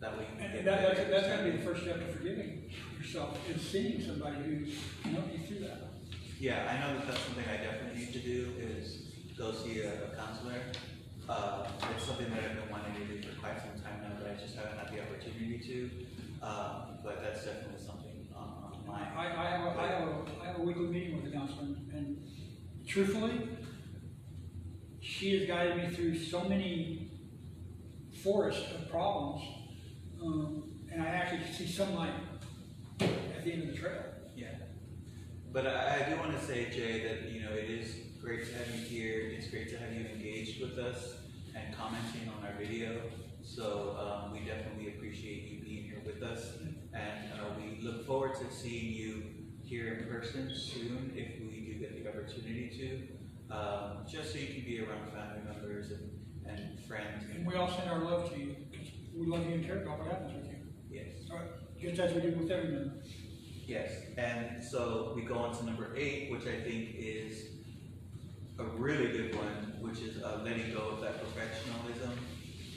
That way you can and get that's gotta be the first step to forgiving yourself, is seeing somebody who can help you through that. Yeah, I know that that's something I definitely need to do, is go see a counselor. It's something that I've been wanting to do for quite some time now, but I just haven't had the opportunity to. But that's definitely something on my. I have a weekly meeting with the counselor, and truthfully, she has guided me through so many forests of problems, and I actually see some light at the end of the trail. Yeah. But I do want to say, Jay, that, you know, it is great to have you here. It's great to have you engaged with us and commenting on our video. So we definitely appreciate you being here with us, and we look forward to seeing you here in person soon if we do get the opportunity to, just so you can be around family members and friends. And we all send our love to you, because we love you and care about what happens with you. Yes. All right, just as we do with every member. Yes, and so we go on to number 8, which I think is a really good one, which is letting go of that perfectionism.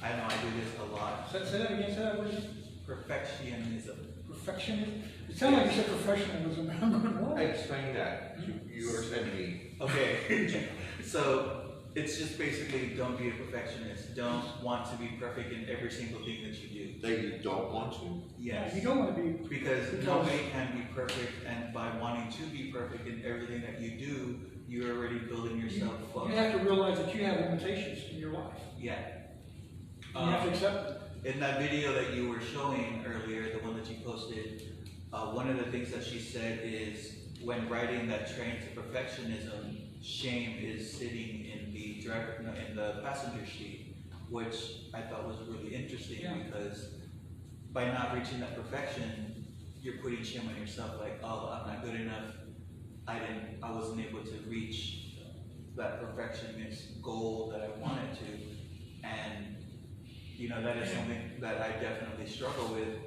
I know I do this a lot. Say that again, say that word again. Perfectionism. Perfectionism? It sounded like you said professionalism. I'm going, I what? explained that. You were saying me. Okay, so it's just basically don't be a perfectionist. Don't want to be perfect in every single thing that you do. That you don't want to? Yes. You don't want to be, Because nobody can be perfect, and by wanting to be perfect in everything that you do, you're already building yourself up. you have to realize that you have limitations in your life. Yeah. You have to accept it. In that video that you were showing earlier, the one that you posted, one of the things that she said is when riding that train to perfectionism, shame is sitting in the driver, no, in the passenger seat, which I thought was really interesting. Yeah. Because by not reaching that perfection, you're putting shame on yourself. Like, oh, I'm not good enough. I wasn't able to reach that perfectionist goal that I wanted to, and you know, that is something that I definitely struggle with.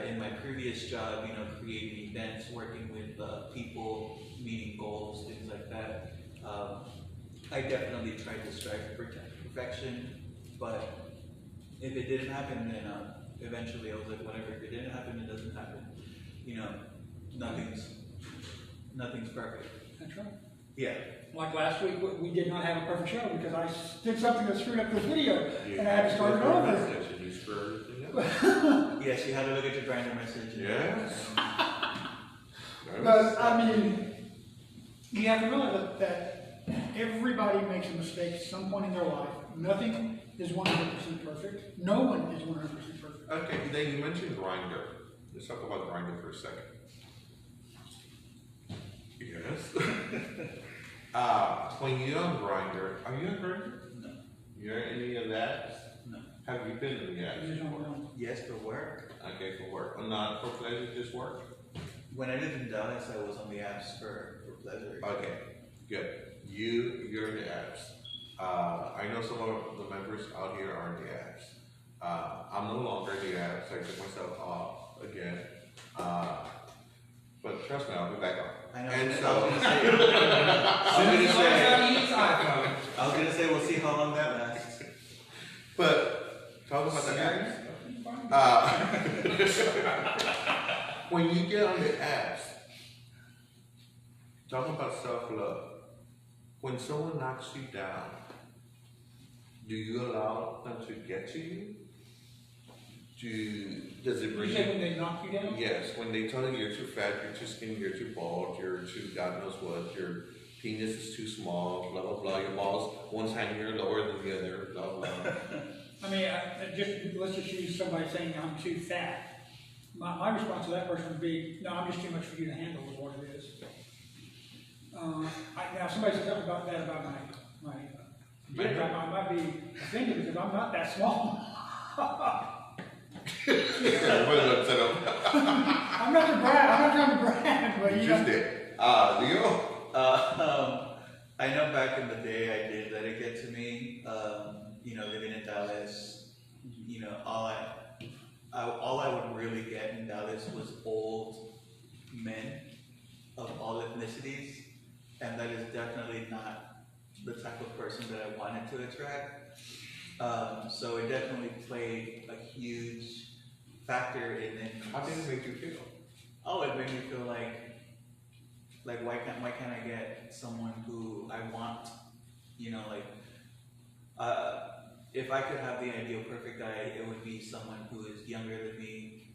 In my previous job, you know, creating events, working with people, meeting goals, things like that. I definitely tried to strive for perfection, but if it didn't happen, then eventually I was like, whatever, if it didn't happen, it doesn't happen. You know, nothing's perfect. That's right. Yeah. Like last week, we did not have a perfect show because I did something that screwed up this video, and I had to start it over. Message and you screw everything up. Yes, you had to look at your Grindr message. Yes. But, I mean, you have to realize that everybody makes a mistake at some point in their life. Nothing is 100% perfect. No one is 100% perfect. Okay, then you mentioned Grindr. Let's talk about Grindr for a second. Yes. When you're on Grindr, are you on Grindr? No. You're in any of that? No. Have you been in the You apps just don't before? know. Yes, for work. Okay, for work. Not for pleasure, just work? When I lived in Dallas, I was on the apps for pleasure. Okay, good. You're in the apps. I know some of the members out here are in the apps. I'm no longer in the apps. I took myself off again. But trust me, I'll be back on. I know. And I so, was gonna say, Use iPhone. I was gonna say, we'll see how long that lasts. but talk about the apps. When you get on the apps, talk about self-love. when someone knocks you down, do you allow them to get to you? Does it You bring say when they knock you down? Yes, when they tell you you're too fat, you're too skinny, you're too bald, you're too God knows what, your penis is too small, blah, blah, blah, your balls, one's hanging lower than the other, blah, blah. I mean, let's just use somebody saying I'm too fat. My response to that person would be, no, I'm just too much for you to handle is what it is. Now, somebody says something about that about my dick, I might be offended because I'm not that small. Everybody upset him. I'm not trying to brag, but You you just know. did. Leo? I know back in the day I did let it get to me. Living in Dallas, all I would really get in Dallas was old men of all ethnicities, and that is definitely not the type of person that I wanted to attract. So it definitely played a huge factor in How did it make you feel? Oh, it made me feel like why can't I get someone who I want? If I could have the ideal perfect guy, it would be someone who is younger than me.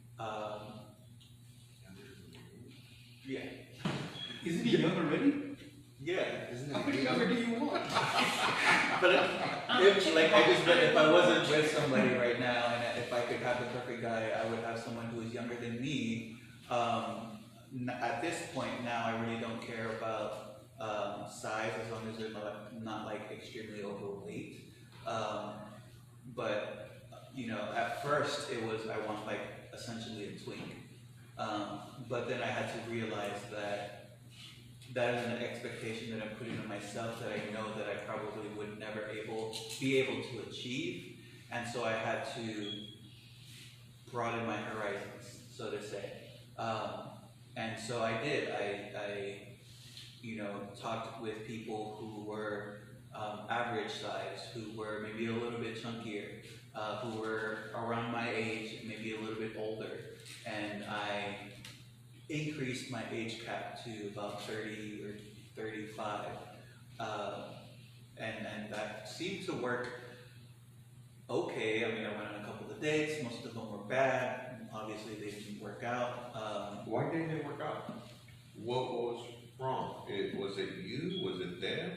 Yeah. Isn't he young already? Yeah. How much younger do you want? But if I wasn't with somebody right now, and if I could have the perfect guy, I would have someone who is younger than me. At this point now, I really don't care about size as long as they're not like extremely overweight. But at first it was I want like essentially a twink. But then I had to realize that is an expectation that I'm putting on myself that I know that I probably would never be able to achieve, and so I had to broaden my horizons, so to say. And so I did. I talked with people who were average size, who were maybe a little bit chunkier, who were around my age, maybe a little bit older, and I increased my age cap to about 30 or 35, and that seemed to work okay. I mean, I went on a couple of dates, most of them were bad, obviously they didn't work out. Why didn't it work out? What was wrong? Was it you? Was it them?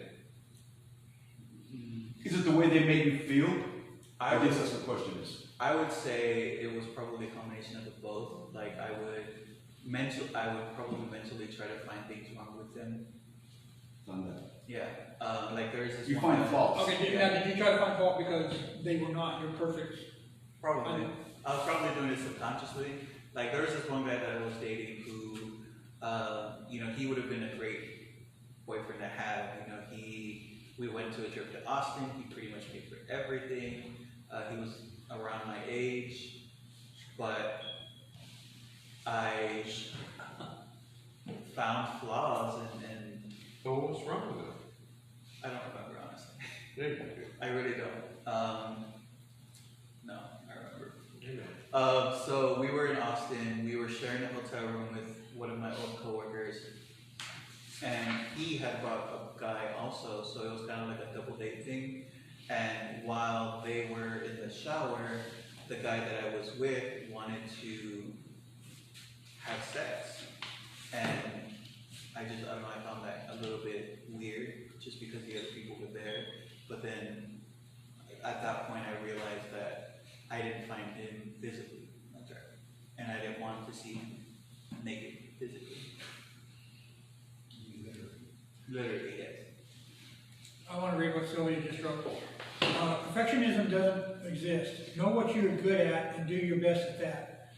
Is it the way they made you feel? I I guess would- that's the question is. I would say it was probably a combination of the both. Like I would probably mentally try to find things wrong with them. Done that. Yeah, like there's this You one find guy- faults. Okay, now did you try to find fault because they were not your perfect? Probably. I was probably doing it subconsciously. Like there was this one guy that I was dating who, he would have been a great boyfriend to have. We went to a trip to Austin. He pretty much paid for everything. He was around my age, but I found flaws and So what was wrong with them? I don't remember honestly. Yeah, you did. I really don't. No, I remember. Yeah. So we were in Austin. We were sharing a hotel room with one of my old coworkers, and he had brought a guy also. So it was kind of like a double date thing. And while they were in the shower, the guy that I was with wanted to have sex, and I don't know. I found that a little bit weird, just because the other people were there. But then at that point, I realized that I didn't find him physically attractive, and I didn't want to see him naked physically. Literally, yes. I want to read what Sylvia just wrote. Perfectionism doesn't exist. Know what you're good at and do your best at that.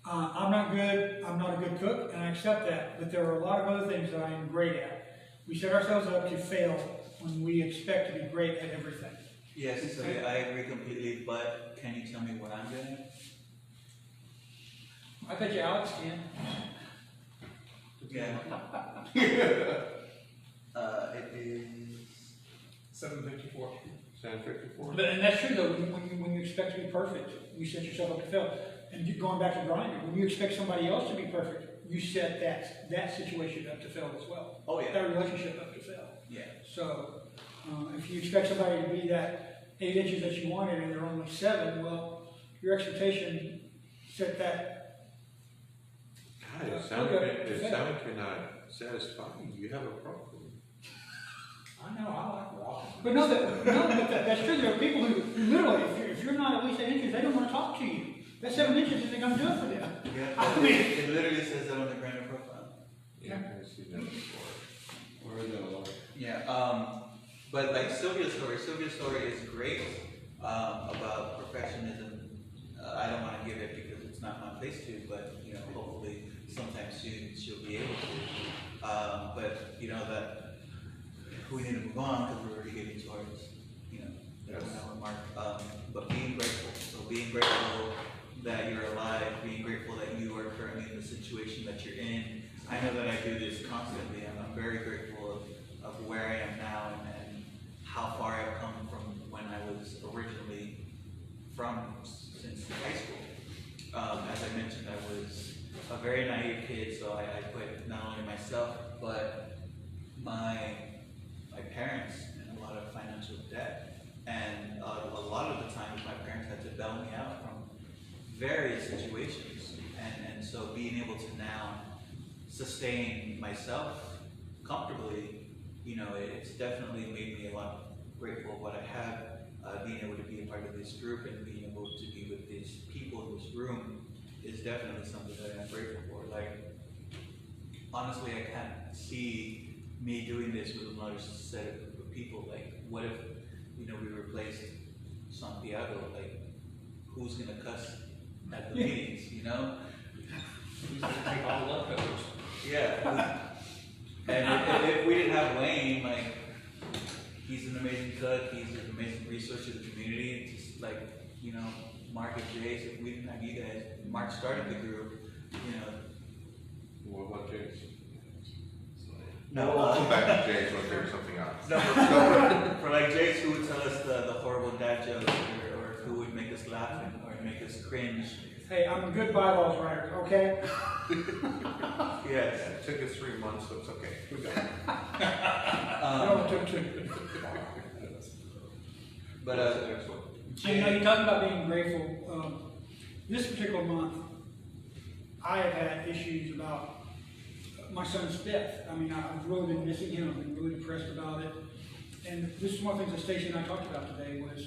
I'm not a good cook, and I accept that, but there are a lot of other things that I am great at. We set ourselves up to fail when we expect to be great at everything. Yes, so I agree completely, but can you tell me what I'm good at? I bet you Alex can. Yeah. It is 7:54. 754. And that's true though, when you expect to be perfect, you set yourself up to fail. And going back to Grindr, when you expect somebody else to be perfect, you set that situation up to fail as well. Oh, yeah. That relationship up to fail. Yeah. So, if you expect somebody to be that 8 inches that you wanted and they're only 7, well, your expectation set that. God, if someone cannot satisfy you, you have a problem. I know, I like walking. But that's true. There are people who literally, if you're not at least 8 inches, they don't want to talk to you. That 7 inches isn't going to do it for them. Yeah. I mean- It literally says that on the Grindr profile. Yeah, I've seen that before. Or that a lot. Yeah, but like Sylvia's story is great about perfectionism. I don't want to give it because it's not my place to, but you know, hopefully sometime soon she'll be able to. But you know that we need to move on because we're already getting towards, you know, Yes. 1 hour mark. But being grateful, so being grateful that you're alive, being grateful that you are currently in the situation that you're in. I know that I do this constantly, and I'm very grateful of where I am now and how far I've come from when I was originally from since high school. As I mentioned, I was a very naive kid, so I put not only myself, but my parents in a lot of financial debt. And a lot of the times my parents had to bail me out from various situations. And so being able to now sustain myself comfortably, you know, it's definitely made me a lot grateful of what I have. Being able to be a part of this group and being able to be with these people in this room is definitely something that I'm grateful for. Like, honestly, I can't see me doing this with another set of people. Like, what if, you know, we replaced Santiago? Like, who's gonna cuss at the meetings, you know? Who's gonna take all the leftovers? Yeah. And if we didn't have Wayne, like, he's an amazing cook, he's an amazing resource to the community. It's just like, you know, Mark and Jace, if we didn't have you guys, Mark started the group, you know. What about Jace? No, We'll come back to Jace, we'll figure something out. no, for like Jace, who would tell us the horrible dad jokes, or who would make us laugh or make us cringe. Hey, I'm a good bylaws writer, okay? Yes. It took us 3 months, so it's okay. We got it. No, to- But Excellent. You know, you talk about being grateful. This particular month, I have had issues about my son's death. I mean, I've really been missing him. I've been really depressed about it. And this is one of the things that Stacy and I talked about today was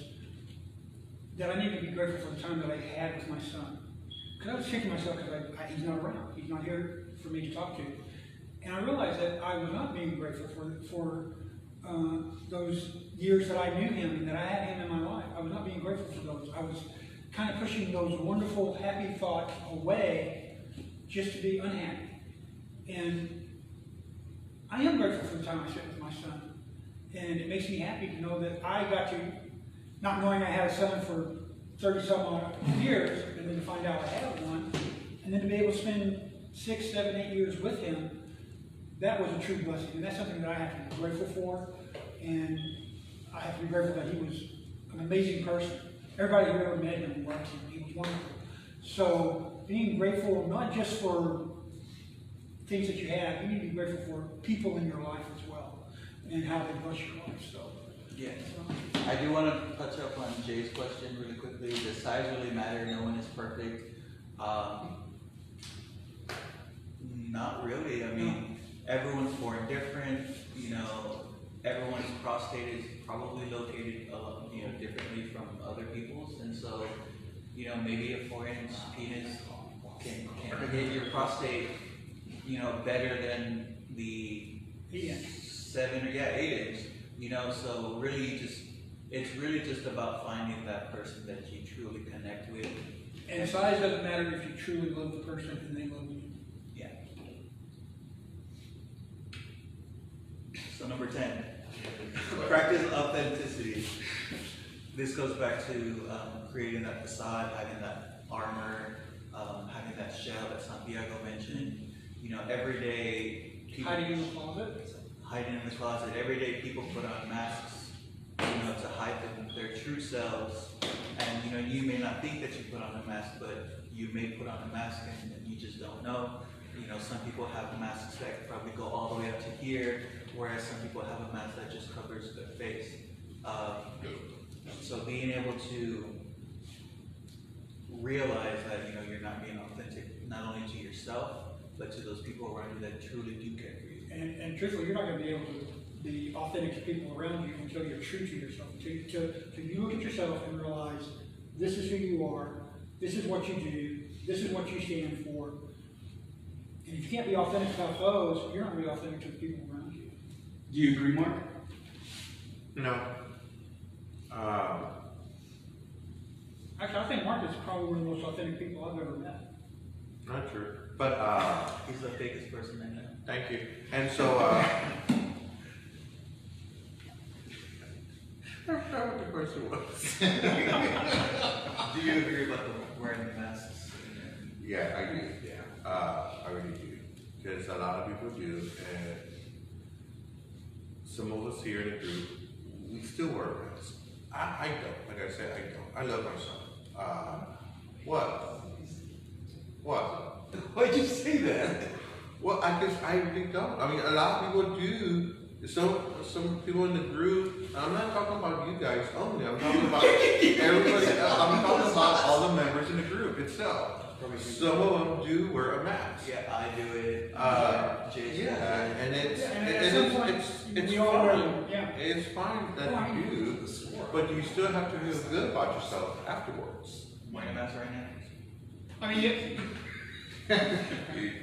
that I need to be grateful for the time that I had with my son. Because I was kicking myself because he's not around. He's not here for me to talk to. And I realized that I was not being grateful for those years that I knew him and that I had him in my life. I was not being grateful for those. I was kind of pushing those wonderful, happy thoughts away just to be unhappy. And I am grateful for the time I spent with my son. And it makes me happy to know that I got to, not knowing I had a son for 30-some odd years, and then to find out I had one, and then to be able to spend 6, 7, 8 years with him, that was a true blessing. And that's something that I have to be grateful for. And I have to be grateful that he was an amazing person. Everybody who ever met him loved him. He was wonderful. So being grateful not just for things that you have, you need to be grateful for people in your life as well and how they bless your life. So yeah. I do want to touch up on Jay's question really quickly. Does size really matter? No one is perfect. Not really. I mean, everyone's born different. You know, everyone's prostate is probably located, you know, differently from other people's, and so, you know, maybe a 4-inch penis can hit your prostate, you know, better than the 7 or 8 inch. You know, so really it's really just about finding that person that you truly connect with. and size doesn't matter if you truly love the person and they love you. Yeah. So number 10, practice authenticity. This goes back to creating that facade, having that armor, having that shell that Santiago mentioned. You know, every day people Hiding in the closet. hiding in the closet. Every day people put on masks, you know, to hide their true selves. And, you know, you may not think that you put on a mask, but you may put on a mask and you just don't know. You know, some people have masks that probably go all the way up to here, whereas some people have a mask that just covers their face. So being able to realize that, you know, you're not being authentic, not only to yourself, but to those people around you that truly do care for you. And truthfully, you're not gonna be able to be authentic to people around you until you're true to yourself. Till you look at yourself and realize, this is who you are, this is what you do, this is what you stand for. And if you can't be authentic about those, you're not gonna be authentic to the people around you. Do you agree, Mark? No. Actually, I think Mark is probably one of the most authentic people I've ever met. Not true. But, He's the fakest person I know. thank you. And so, I forgot what the question was. Do you agree about the wearing the masks? Yeah, I do. Yeah, I really do. Because a lot of people do, and some of us here in the group, we still wear masks. I don't. Like I said, I don't. I love myself. What? What? Why'd you say that? Well, I really don't. I mean, a lot of people do. Some people in the group. I'm not talking about you guys only. I'm talking about everybody. I'm talking about all the members in the group itself. Some of them do wear a mask. Yeah, I do it. Jason. Yeah, and at some point, it's we all wear fine. them, yeah. It's fine that you do, but you still have to feel good about yourself afterwards. Wearing a mask right now? I mean,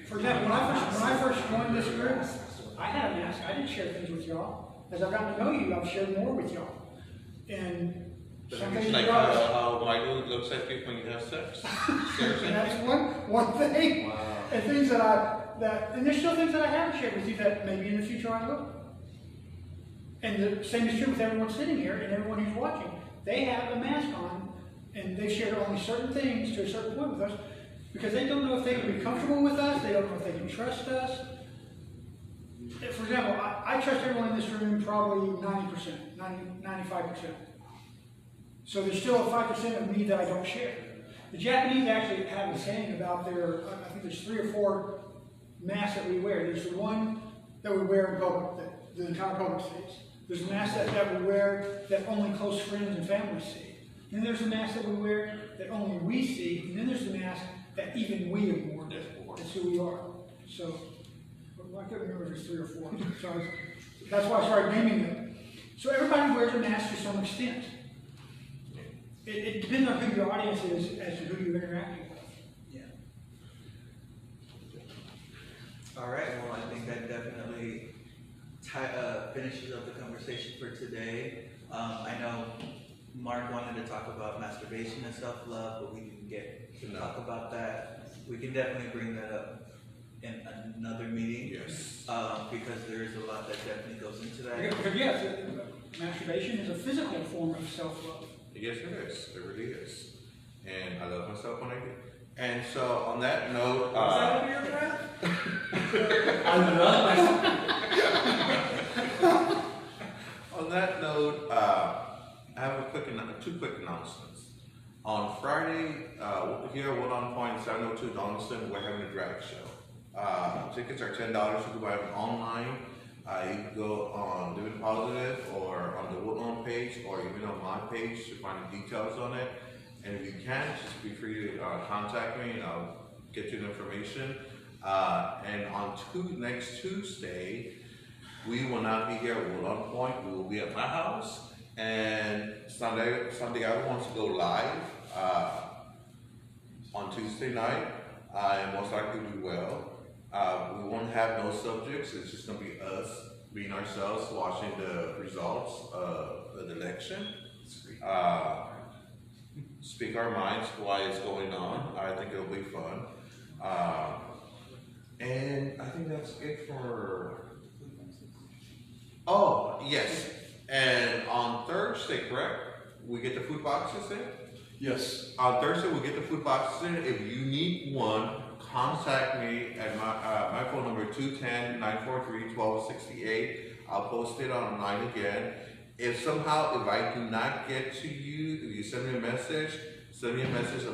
for example, when I first joined this group, I had a mask. I didn't share things with y'all. As I've gotten to know you, I've shared more with y'all. And some things Like you brought up. how Michael looks at you when you have sex. Seriously? And that's one thing. Wow. And things and there's still things that I haven't shared with you that maybe in the future I will. And the same is true with everyone sitting here and everyone who's watching. They have a mask on, and they share only certain things to a certain point with us because they don't know if they can be comfortable with us. They don't know if they can trust us. For example, I trust everyone in this room probably 90%, 95%. So there's still a 5% of me that I don't share. The Japanese actually have a saying about I think there's 3 or 4 masks that we wear. There's the one that we wear in public, that the entire public sees. There's a mask that we wear that only close friends and family see. And then there's a mask that we wear that only we see. And then there's the mask that even we have worn. That's who we are. So, I couldn't remember if it's 3 or 4. So that's why I started naming them. So everybody wears a mask to some extent. It depends on who your audience is as to who you're interacting with. Yeah. All right. Well, I think that definitely finishes up the conversation for today. I know Mark wanted to talk about masturbation and self-love, but we didn't get to talk about that. We can definitely bring that up in another meeting. Yes. Because there is a lot that definitely goes into that. Because yes, masturbation is a physical form of self-love. Yes, it is. It really is. And I love myself when I do. And so, on that note, Is that over your breath? I love myself. on that note, I have 2 quick announcements. On Friday, here at One On Point, 702 Donaldson, we're having a drag show. Tickets are $10. You can buy them online. You can go on Living Positive or on the Woodlawn page or even on my page to find the details on it. And if you can, just be free to contact me and I'll get you the information. And on next Tuesday, we will not be here at Woodlawn Point. We will be at my house. And Sunday I want to go live on Tuesday night. I most likely do well. We won't have no subjects. It's just going to be us being ourselves, watching the results of the election. Speak our minds why it's going on. I think it'll be fun. And I think that's it for... Oh, yes. And on Thursday, correct? We get the food boxes in? Yes. On Thursday, we get the food boxes in. If you need one, contact me at my phone number 210-943-1268. I'll post it online again. If I do not get to you, if you send me a message on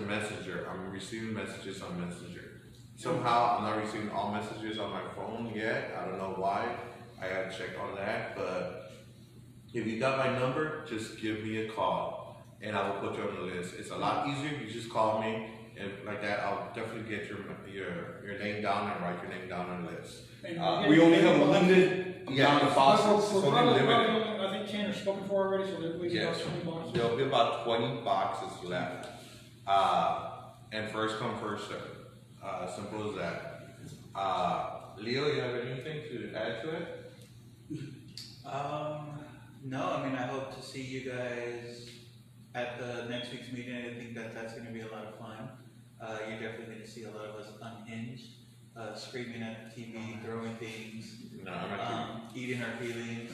Messenger. I'm receiving messages on Messenger. Somehow I'm not receiving all messages on my phone yet. I don't know why. I gotta check on that, but if you got my number, just give me a call and I will put you on the list. It's a lot easier. You just call me and like that, I'll definitely get your name down and write your name down on the list. And We only have a limited amount of boxes. It's only limited. I think 10 are spoken for already, so there's about Yes, 20 boxes. there'll be about 20 boxes left. And first come, first serve. Simple as that. Leo, you have anything to add to it? No, I mean, I hope to see you guys at the next week's meeting. I think that's gonna be a lot of fun. You're definitely gonna see a lot of us unhinged, screaming at the TV, throwing things, No, I'm not. eating our feelings,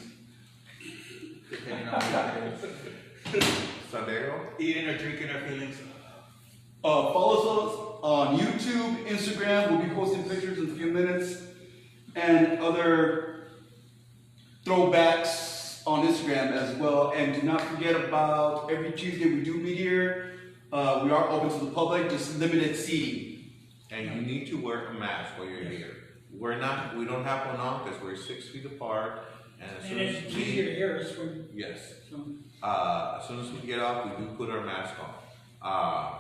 depending on what it is. Sandero? Eating or drinking our feelings. Follow us on YouTube, Instagram. We'll be posting pictures in a few minutes, and other throwbacks on Instagram as well. And do not forget about every Tuesday we do meet here. We are open to the public, just limited seating. And you need to wear a mask while you're here. We don't have one on because we're 6 feet apart. And as soon And as it's easier to we, hear us when, yes, so. as soon as we get off, we do put our mask on.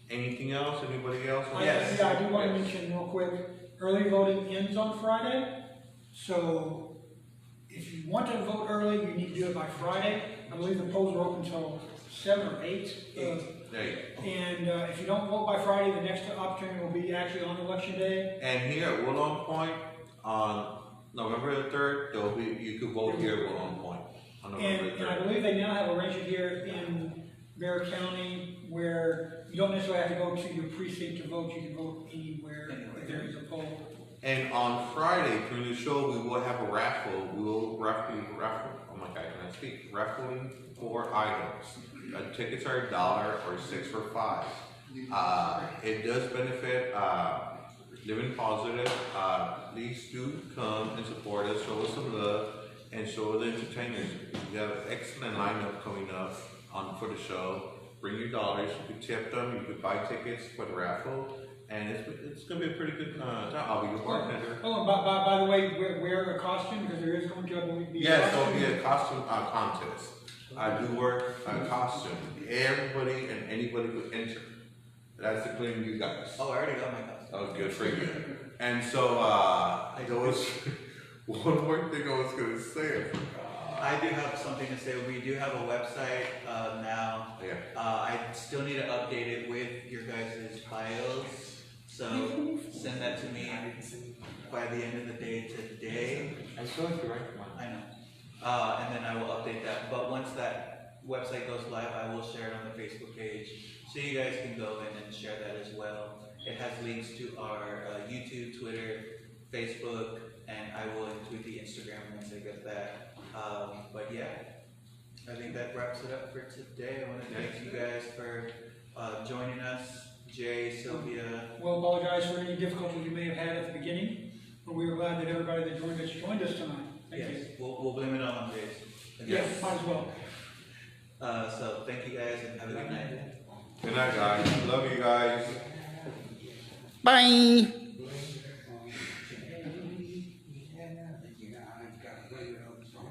Anything else? Anybody else? Yes. Yeah, I do want to mention real quick, early voting ends on Friday. So if you want to vote early, you need to do it by Friday. I believe the polls are open until 7 or 8. Hey, And if you don't vote by Friday, the next opportunity will be actually on election day. and here at Woodlawn Point on November the 3rd, you could vote here at Woodlawn Point on November the And I 3rd. believe they now have arranged it here in Bear County where you don't necessarily have to go to your precinct to vote. You can vote anywhere if there is a poll. And on Friday during the show, we will have a raffle. We will raffle. Oh my God, can I speak? Raffling 4 items. Tickets are $1 or 6 for $5. It does benefit Living Positive. Please do come and support us. Show us some love and show the entertainers. We have an excellent lineup coming up for the show. Bring your dollars. You can tip them. You can buy tickets for the raffle. And it's going to be a pretty good time. I'll be your bartender. Oh, and by the way, wear a costume because there is going to, I believe, be a Yes, costume. there'll be a costume contest. I do wear a costume. Everybody and anybody could enter. That's including you guys. Oh, I already got my costume. That was good for you. And so, there was one more thing I was going to say. I do have something to say. We do have a website now. Yeah. I still need to update it with your guys' bios. So send that to me by the end of the day today. I feel like you're right. I know. And then I will update that. But once that website goes live, I will share it on the Facebook page. So you guys can go in and share that as well. It has links to our YouTube, Twitter, Facebook, and I will include the Instagram once I get that. But yeah, I think that wraps it up for today. I want to thank you guys for joining us. Jay, Sylvia. We'll apologize for any difficulties you may have had at the beginning, but we are glad that everybody that joined us tonight. Thank you. Yes, we'll blame it on Jay's. Yeah, might as well. So thank you guys and have a good night. Good night, guys. Love you guys. Bye.